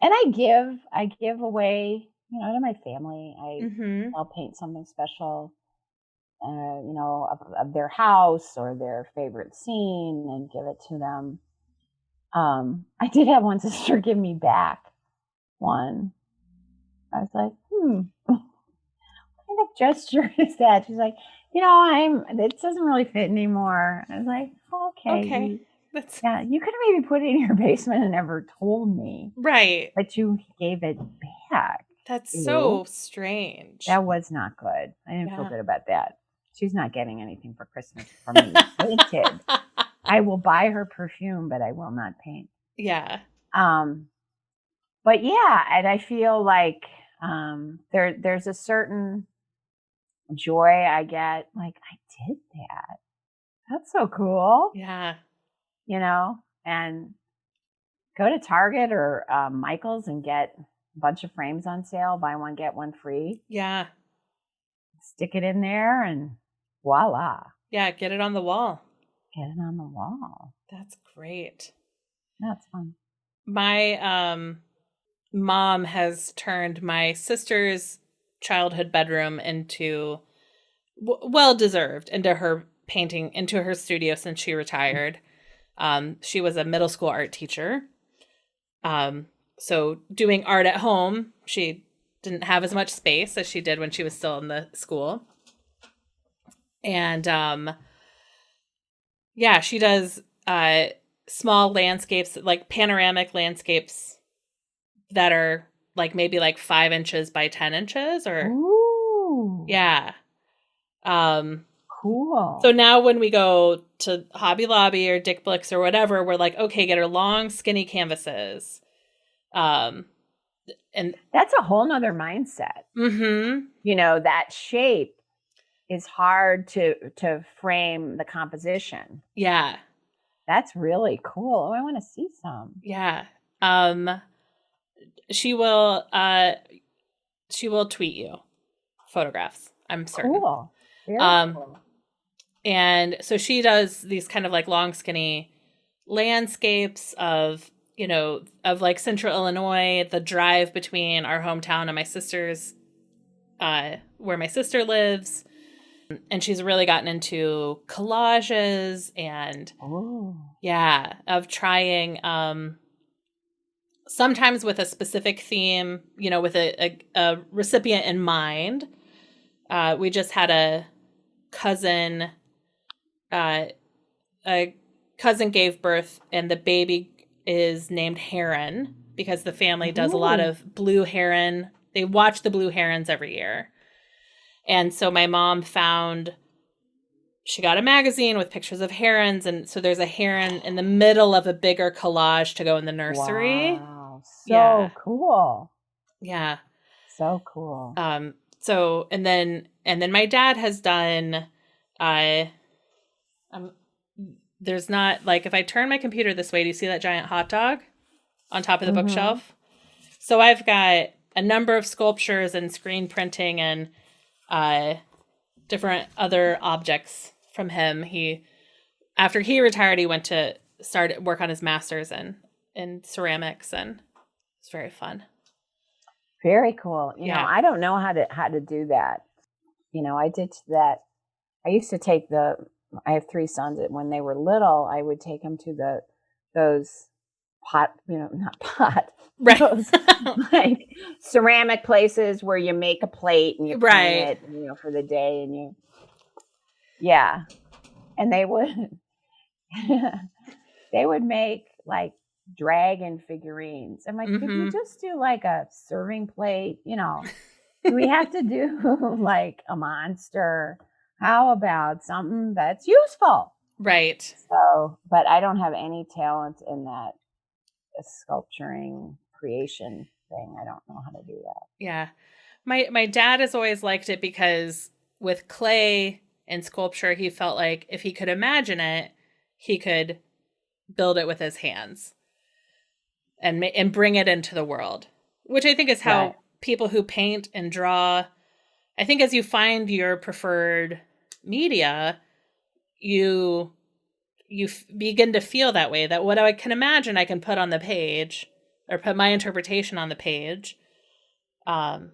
And I give away, to my family. Mm-hmm. I'll paint something special, of their house or their favorite scene and give it to them. I did have one sister give me back one. I was like, what kind of gesture is that? She's like, it doesn't really fit anymore. I was like, Okay. okay, That's yeah, you could have maybe put it in your basement and never told me, right. but you gave it back. That's so Ew. strange. That was not good. I didn't feel Yeah. good about that. She's not getting anything for Christmas from me painted. I will buy her perfume, but I will not paint. Yeah. Um, but yeah, and I feel like there's a certain joy I get. Like, I did that. That's so cool, Yeah. and go to Target or Michael's and get a bunch of frames on sale. Buy one, get one free. Yeah. Stick it in there, and voila, Yeah. Get it on the wall. get it on the wall. That's great. That's fun. My mom has turned my sister's childhood bedroom into well deserved into her painting into her studio since she retired. She was a middle school art teacher. So doing art at home, she didn't have as much space as she did when she was still in the school. And yeah, she does small landscapes, like panoramic landscapes that are like maybe like 5 inches by 10 inches or Ooh, yeah. cool. So now when we go to Hobby Lobby or Dick Blick's or whatever, we're like, okay, get her long, skinny canvases. And That's a whole nother mindset. mm-hmm. That shape is hard to frame the composition. Yeah. That's really cool. Oh, I want to see some. Yeah. She will tweet you photographs, I'm certain. Cool. Very cool. And so she does these kind of like long, skinny landscapes of, of like central Illinois, the drive between our hometown and my sister's, where my sister lives. And she's really gotten into collages and, yeah, of trying, sometimes with a specific theme, with a recipient in mind. We just had a cousin gave birth, and the baby is named Heron because the family does a lot of blue heron. They watch the blue herons every year. And so my mom she got a magazine with pictures of herons. And so there's a heron in the middle of a bigger collage to go in the nursery. Wow. So cool. Yeah. So cool. So, and then my dad has done, there's not like, if I turn my computer this way, do you see that giant hot dog on top of the bookshelf? So I've got a number of sculptures and screen printing and different other objects from him. After he retired, he went to start work on his master's in ceramics, and it's very fun. Very cool. I don't know how to do that. I did that. I used to take the I have 3 sons, and when they were little, I would take them to those pot, not pot, Right. those like ceramic places where you make a plate and you print Right. it, for the day, and yeah, and they would they would make like dragon figurines. I'm like, could you just do like a serving plate? Do we have to do like a monster? How about something that's useful? Right. So, but I don't have any talent in that sculpturing creation thing. I don't know how to do that. Yeah. My dad has always liked it because with clay and sculpture, he felt like if he could imagine it, he could build it with his hands and bring it into the world, which I think is how Right. people who paint and draw, I think as you find your preferred media, you begin to feel that way, that what I can imagine I can put on the page or put my interpretation on the page. And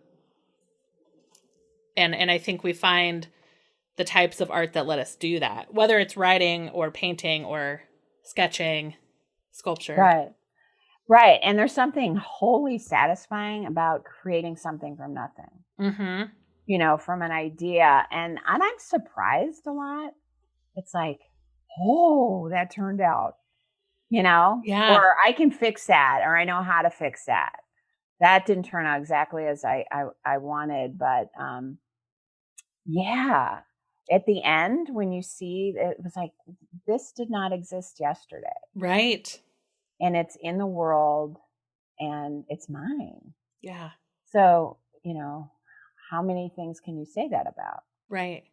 I think we find the types of art that let us do that, whether it's writing or painting or sketching, sculpture. Right. Right. And there's something wholly satisfying about creating something from nothing. From an idea. And I'm surprised a lot. It's like, oh, that turned out, Yeah. or I can fix that, or I know how to fix that. That didn't turn out exactly as I wanted, but yeah. At the end, when you see, it was like, this did not exist yesterday. Right. And it's in the world and it's mine. Yeah. So, how many things can you say that about? Right.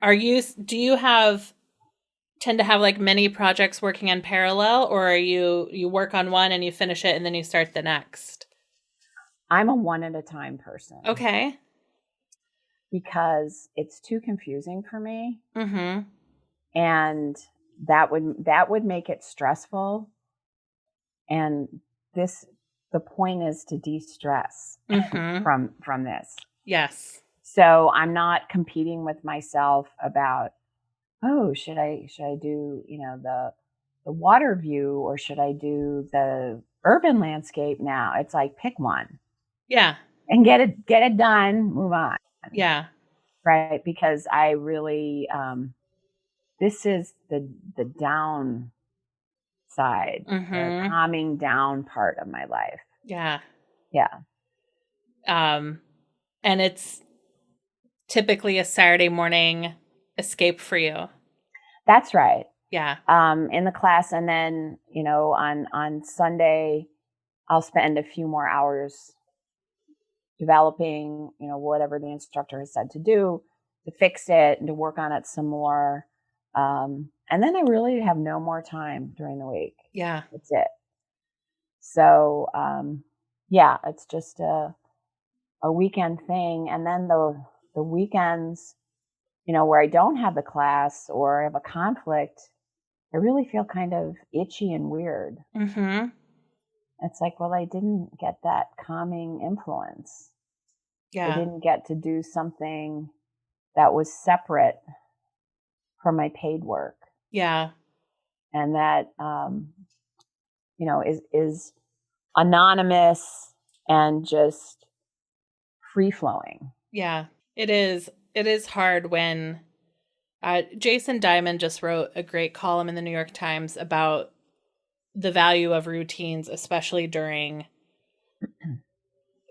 Do you tend to have like many projects working in parallel, or are you work on one and you finish it and then you start the next? I'm a one at a time person. Okay. Because it's too confusing for me. And that would make it stressful. And the point is to de-stress from this. Yes. So I'm not competing with myself about, oh, should I do, the water view, or should I do the urban landscape now? It's like, pick one. Yeah. And get it done, move on. Yeah. Right. Because I really, this is the down side, the calming down part of my life. Yeah. Yeah. And it's typically a Saturday morning escape for you. That's right. Yeah. In the class. And then, on Sunday, I'll spend a few more hours developing, whatever the instructor has said to do, to fix it and to work on it some more. And then I really have no more time during the week. Yeah. That's it. So, yeah, it's just a weekend thing. And then the weekends, where I don't have the class or I have a conflict, I really feel kind of itchy and weird. It's like, well, I didn't get that calming influence. Yeah. I didn't get to do something that was separate from my paid work. Yeah. And that, is anonymous and just free flowing. Yeah, it is. It is hard when Jason Diamond just wrote a great column in the New York Times about the value of routines, especially during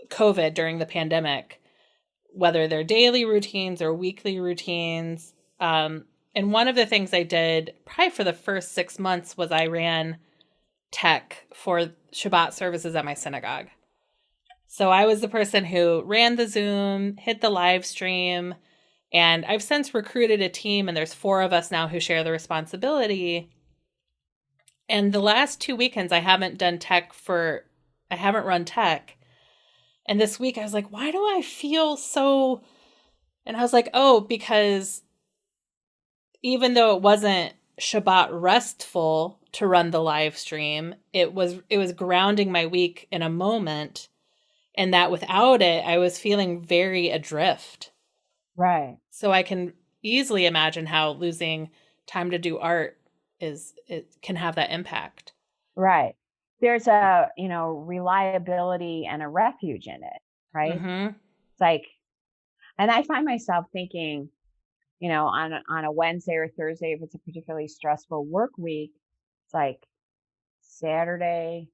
COVID, during the pandemic, whether they're daily routines or weekly routines. And one of the things I did probably for the first 6 months was I ran tech for Shabbat services at my synagogue. So I was the person who ran the Zoom, hit the live stream, and I've since recruited a team, and there's 4 of us now who share the responsibility. And the last 2 weekends I haven't run tech. And this week I was like, why do I feel so? And I was like, oh, because even though it wasn't Shabbat restful to run the live stream, it was grounding my week in a moment. And that without it, I was feeling very adrift. Right. So I can easily imagine how losing time to do art it can have that impact. Right. There's a, reliability and a refuge in it, right? Mm-hmm. It's like, and I find myself thinking, on a Wednesday or Thursday, if it's a particularly stressful work week, it's like Saturday,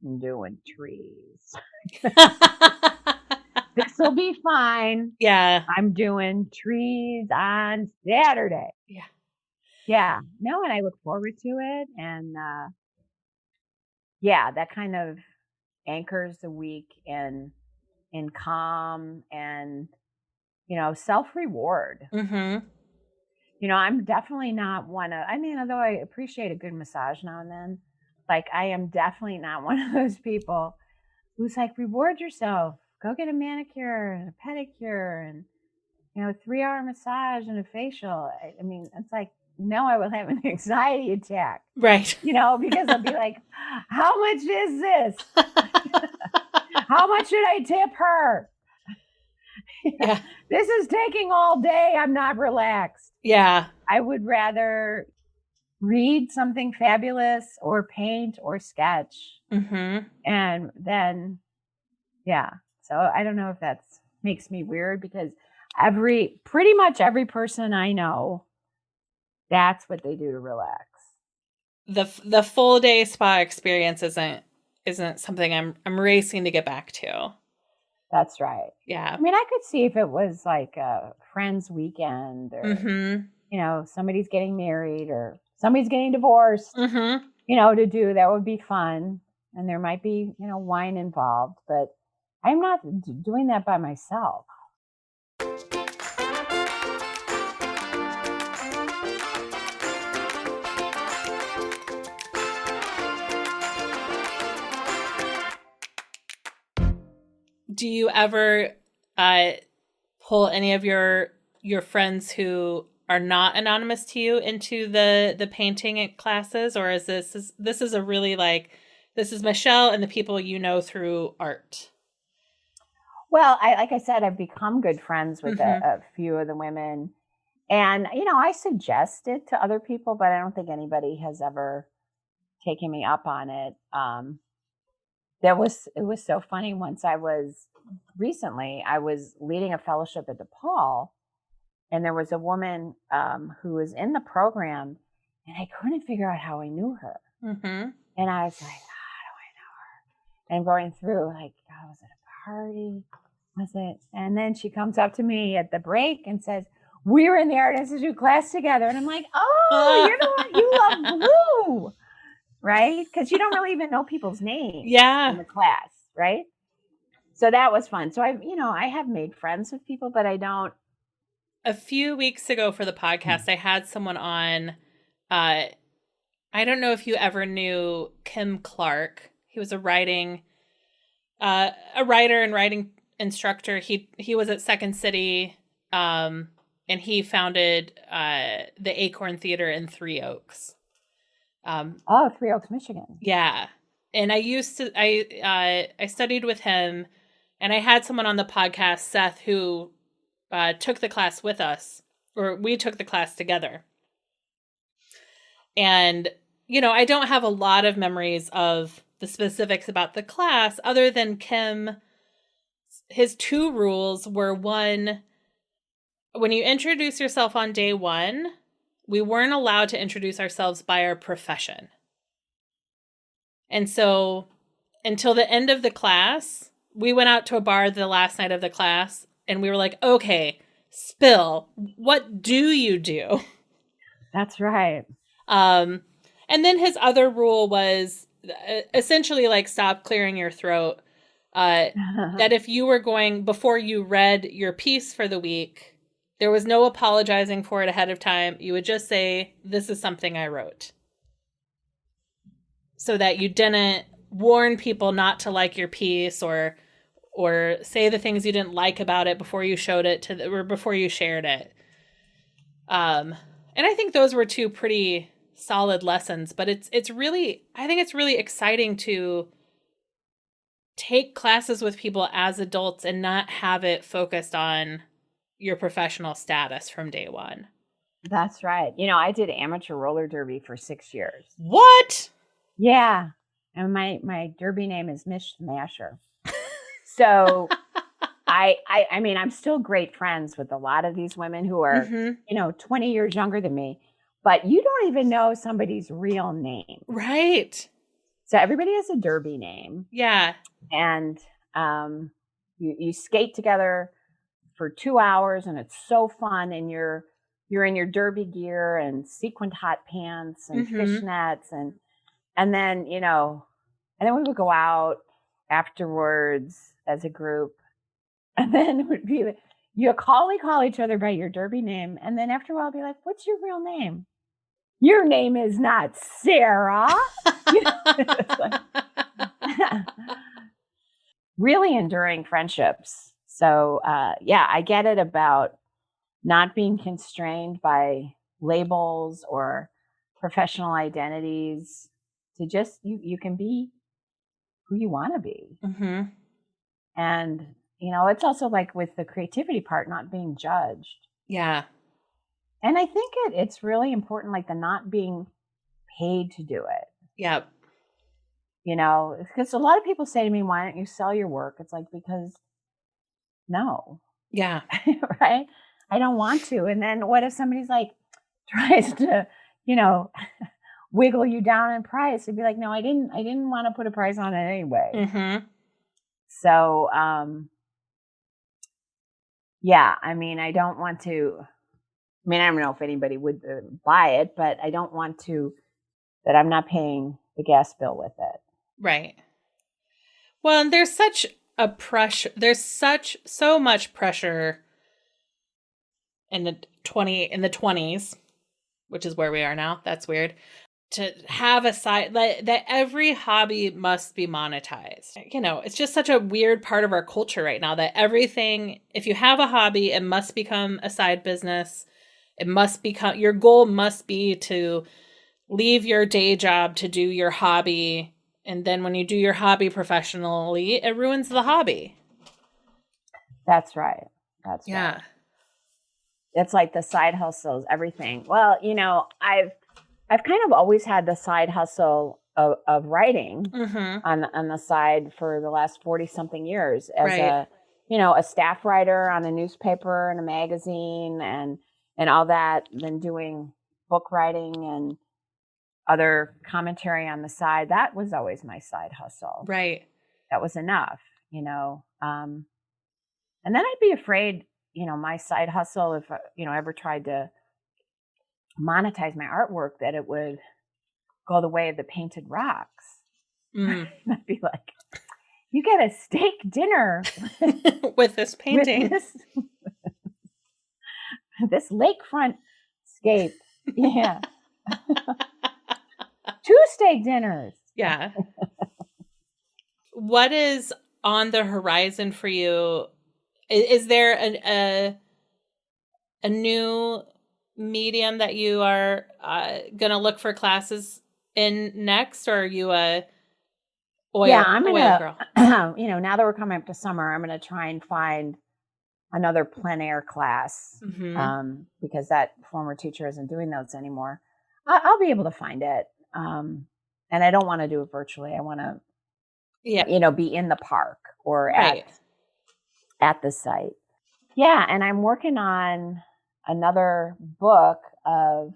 I'm doing trees. This will be fine. Yeah. I'm doing trees on Saturday. Yeah. Yeah. No, and I look forward to it. And yeah, that kind of anchors the week in calm and, self-reward. Mm-hmm. I'm definitely not although I appreciate a good massage now and then, like I am definitely not one of those people who's like, reward yourself, go get a manicure and a pedicure and, 3-hour massage and a facial. I mean, it's like, no, I will have an anxiety attack, Right. because I'll be like, how much is this? How much should I tip her? Yeah. This is taking all day. I'm not relaxed. Yeah. I would rather read something fabulous or paint or sketch. Mm-hmm. And then, yeah. So I don't know if that makes me weird, because pretty much every person I know, that's what they do to relax. The full day spa experience isn't something I'm racing to get back to. That's right. Yeah. I mean, I could see if it was like a friend's weekend or, Mm-hmm. Somebody's getting married or somebody's getting divorced, Mm-hmm. to do, that would be fun. And there might be, wine involved, but I'm not doing that by myself. Do you ever pull any of your friends who are not anonymous to you into the painting classes, or is this is a really like, this is Michele and the people through art? Well, like I said, I've become good friends with Mm-hmm. a few of the women, and I suggest it to other people, but I don't think anybody has ever taken me up on it. It was so funny. Recently I was leading a fellowship at DePaul, and there was a woman who was in the program, and I couldn't figure out how I knew her. Mm-hmm. And I was like, how do I know her? And I'm going through like, God, was it a party? Was it? And then she comes up to me at the break and says, we were in the Art Institute class together. And I'm like, oh, you're the one, you love blue, right? Because you don't really even know people's names in the class, right? So that was fun. So I have made friends with people, but I don't. A few weeks ago for the podcast, I had someone on. I don't know if you ever knew Kim Clark. He was a writer and writing instructor. He was at Second City, and he founded the Acorn Theater in Three Oaks. Three Oaks, Michigan. Yeah, and I studied with him, and I had someone on the podcast, Seth, who took the class with us, or we took the class together. And, I don't have a lot of memories of the specifics about the class other than Kim. His 2 rules were, 1, when you introduce yourself on day 1, we weren't allowed to introduce ourselves by our profession. And so until the end of the class, we went out to a bar the last night of the class, and we were like, okay, spill, what do you do? That's right. And then his other rule was essentially like, stop clearing your throat. That if you were before you read your piece for the week, there was no apologizing for it ahead of time. You would just say, this is something I wrote. So that you didn't warn people not to like your piece or say the things you didn't like about it before you showed it or before you shared it. And I think those were 2 pretty solid lessons, but it's really, I think it's really exciting to take classes with people as adults and not have it focused on your professional status from day one. That's right. I did amateur roller derby for 6 years. What? Yeah. And my derby name is Miss Smasher. So I mean, I'm still great friends with a lot of these women who are, 20 years younger than me, but you don't even know somebody's real name. Right. So everybody has a derby name. Yeah. And you skate together for 2 hours, and it's so fun. And you're in your derby gear and sequined hot pants and fishnets, and then and then we would go out afterwards as a group, and then it would be like, you call each other by your derby name, and then after a while, be like, "What's your real name? Your name is not Sarah." It's like, really enduring friendships. So yeah, I get it about not being constrained by labels or professional identities, to just you can be who you want to be. And it's also like with the creativity part, not being judged. Yeah. And I think it's really important, like the not being paid to do it. Yep. Because a lot of people say to me, "Why don't you sell your work?" It's like, because no. Yeah. Right? I don't want to. And then what if somebody's like tries to, wiggle you down in price? It'd be like, no, I didn't want to put a price on it anyway. So, yeah, I mean, I don't want to, I don't know if anybody would buy it, but I don't want to, that I'm not paying the gas bill with it. Right. Well, and there's such a pressure, so much pressure in the 20s, which is where we are now. That's weird. To have a side that every hobby must be monetized. It's just such a weird part of our culture right now that everything, if you have a hobby, it must become a side business. It must become, your goal must be to leave your day job to do your hobby. And then when you do your hobby professionally, it ruins the hobby. That's right. That's yeah. Right. It's like the side hustles, everything. Well, I've kind of always had the side hustle of writing on the side for the last 40 something years as a staff writer on a newspaper and a magazine and all that, then doing book writing and other commentary on the side. That was always my side hustle. Right. That was enough, and then I'd be afraid, my side hustle, if ever tried to monetize my artwork, that it would go the way of the painted rocks. I'd be like, you get a steak dinner with this painting, with this lakefront scape. Yeah. 2 steak dinners. Yeah. What is on the horizon for you? Is there a new medium that you are going to look for classes in next, or are you a oil, I'm oil gonna, girl? Now that we're coming up to summer, I'm going to try and find another plein air class, because that former teacher isn't doing those anymore. I'll be able to find it. And I don't want to do it virtually. I want to, be in the park or at the site. Yeah. And I'm working on another book of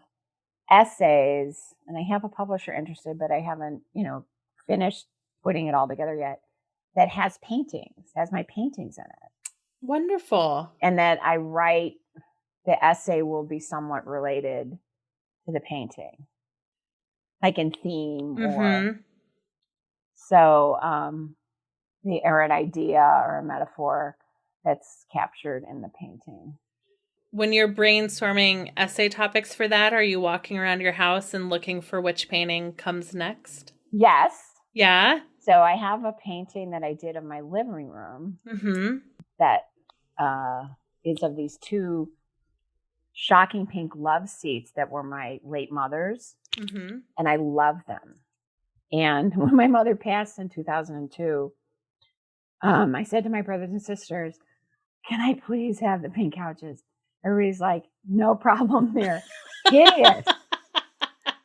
essays, and I have a publisher interested, but I haven't, finished putting it all together yet, that has my paintings in it. Wonderful. And that I write, the essay will be somewhat related to the painting, like in theme or so, or an idea or a metaphor that's captured in the painting. When you're brainstorming essay topics for that, are you walking around your house and looking for which painting comes next? Yes. Yeah. So I have a painting that I did of my living room that is of these 2 shocking pink love seats that were my late mother's. And I love them. And when my mother passed in 2002, I said to my brothers and sisters, can I please have the pink couches? Everybody's like, no problem there. Get it.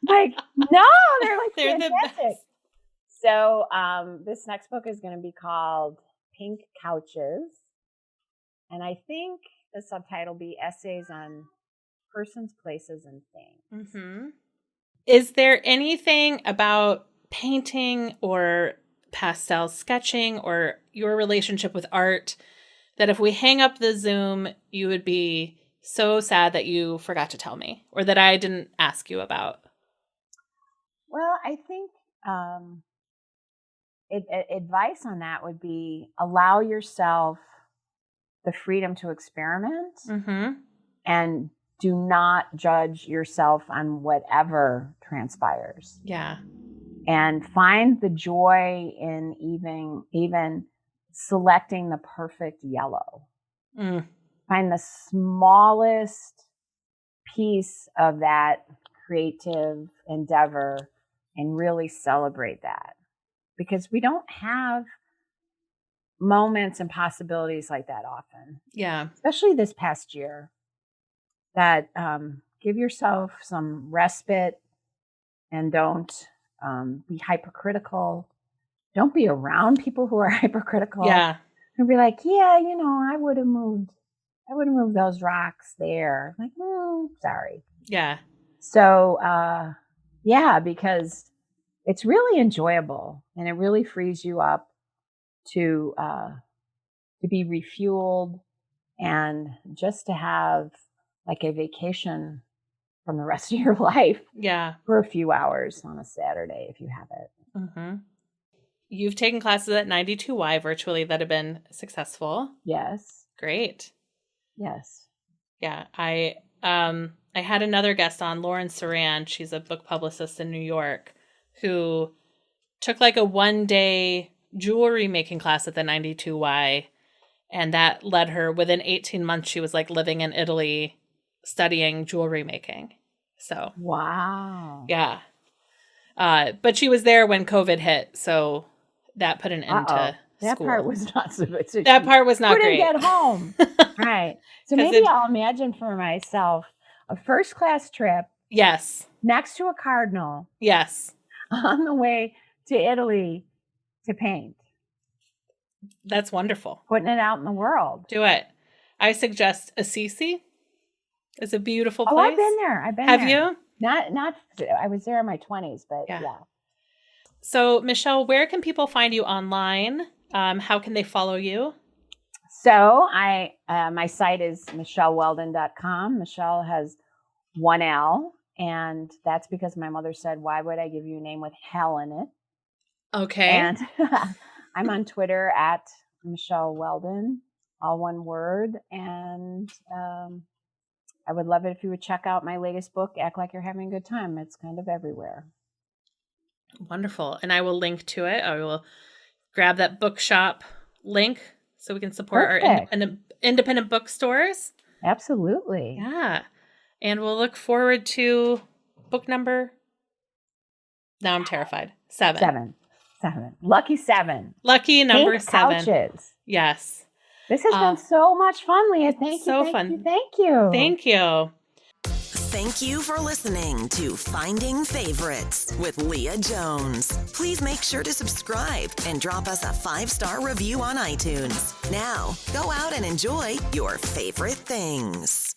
Like, no, they're like They're the fantastic. best. So this next book is going to be called Pink Couches. And I think the subtitle will be Essays on Persons, Places, and Things. Mm-hmm. Is there anything about painting or pastel sketching or your relationship with art that if we hang up the Zoom, you would be so sad that you forgot to tell me or that I didn't ask you about? Well, I think advice on that would be allow yourself the freedom to experiment Mm-hmm. and do not judge yourself on whatever transpires. Yeah. And find the joy in even selecting the perfect yellow. Mm. Find the smallest piece of that creative endeavor and really celebrate that. Because we don't have moments and possibilities like that often. Yeah. Especially this past year. That give yourself some respite and don't be hypercritical. Don't be around people who are hypercritical. Yeah. And be like, yeah, I would have moved those rocks there. Like, sorry. Yeah. So, because it's really enjoyable and it really frees you up to be refueled and just to have like a vacation from the rest of your life. Yeah. For a few hours on a Saturday if you have it. Mm-hmm. You've taken classes at 92Y virtually that have been successful. Yes. Great. Yes. Yeah. I had another guest on, Lauren Saran. She's a book publicist in New York who took like a 1-day jewelry making class at the 92Y. And that led her, within 18 months, she was like living in Italy studying jewelry making. So. Wow. Yeah. But she was there when COVID hit. So that put an end to that school. part was not so good. So that part was not couldn't great. Get home. Right. So maybe I'll imagine for myself a first class trip. Yes. Next to a cardinal. Yes. On the way to Italy to paint. That's wonderful. Putting it out in the world. Do it. I suggest Assisi. It's a beautiful place. Oh, I've been there. Have you? Not. I was there in my 20s, but yeah. So, Michele, where can people find you online? How can they follow you? So, my site is micheleweldon.com. Michele has one L, and that's because my mother said, "Why would I give you a name with hell in it?" Okay. And I'm on Twitter at Michele Weldon, all one word, and I would love it if you would check out my latest book, Act Like You're Having a Good Time. It's kind of everywhere. Wonderful. And I will link to it. I will grab that bookshop link so we can support our independent bookstores. Absolutely. Yeah. And we'll look forward to book number. Now I'm terrified. 7. 7. Lucky 7. Lucky number Pink 7. Couches. Yes. This has been so much fun, Leah. Thank you. Thank you. Thank you for listening to Finding Favorites with Leah Jones. Please make sure to subscribe and drop us a 5-star review on iTunes. Now, go out and enjoy your favorite things.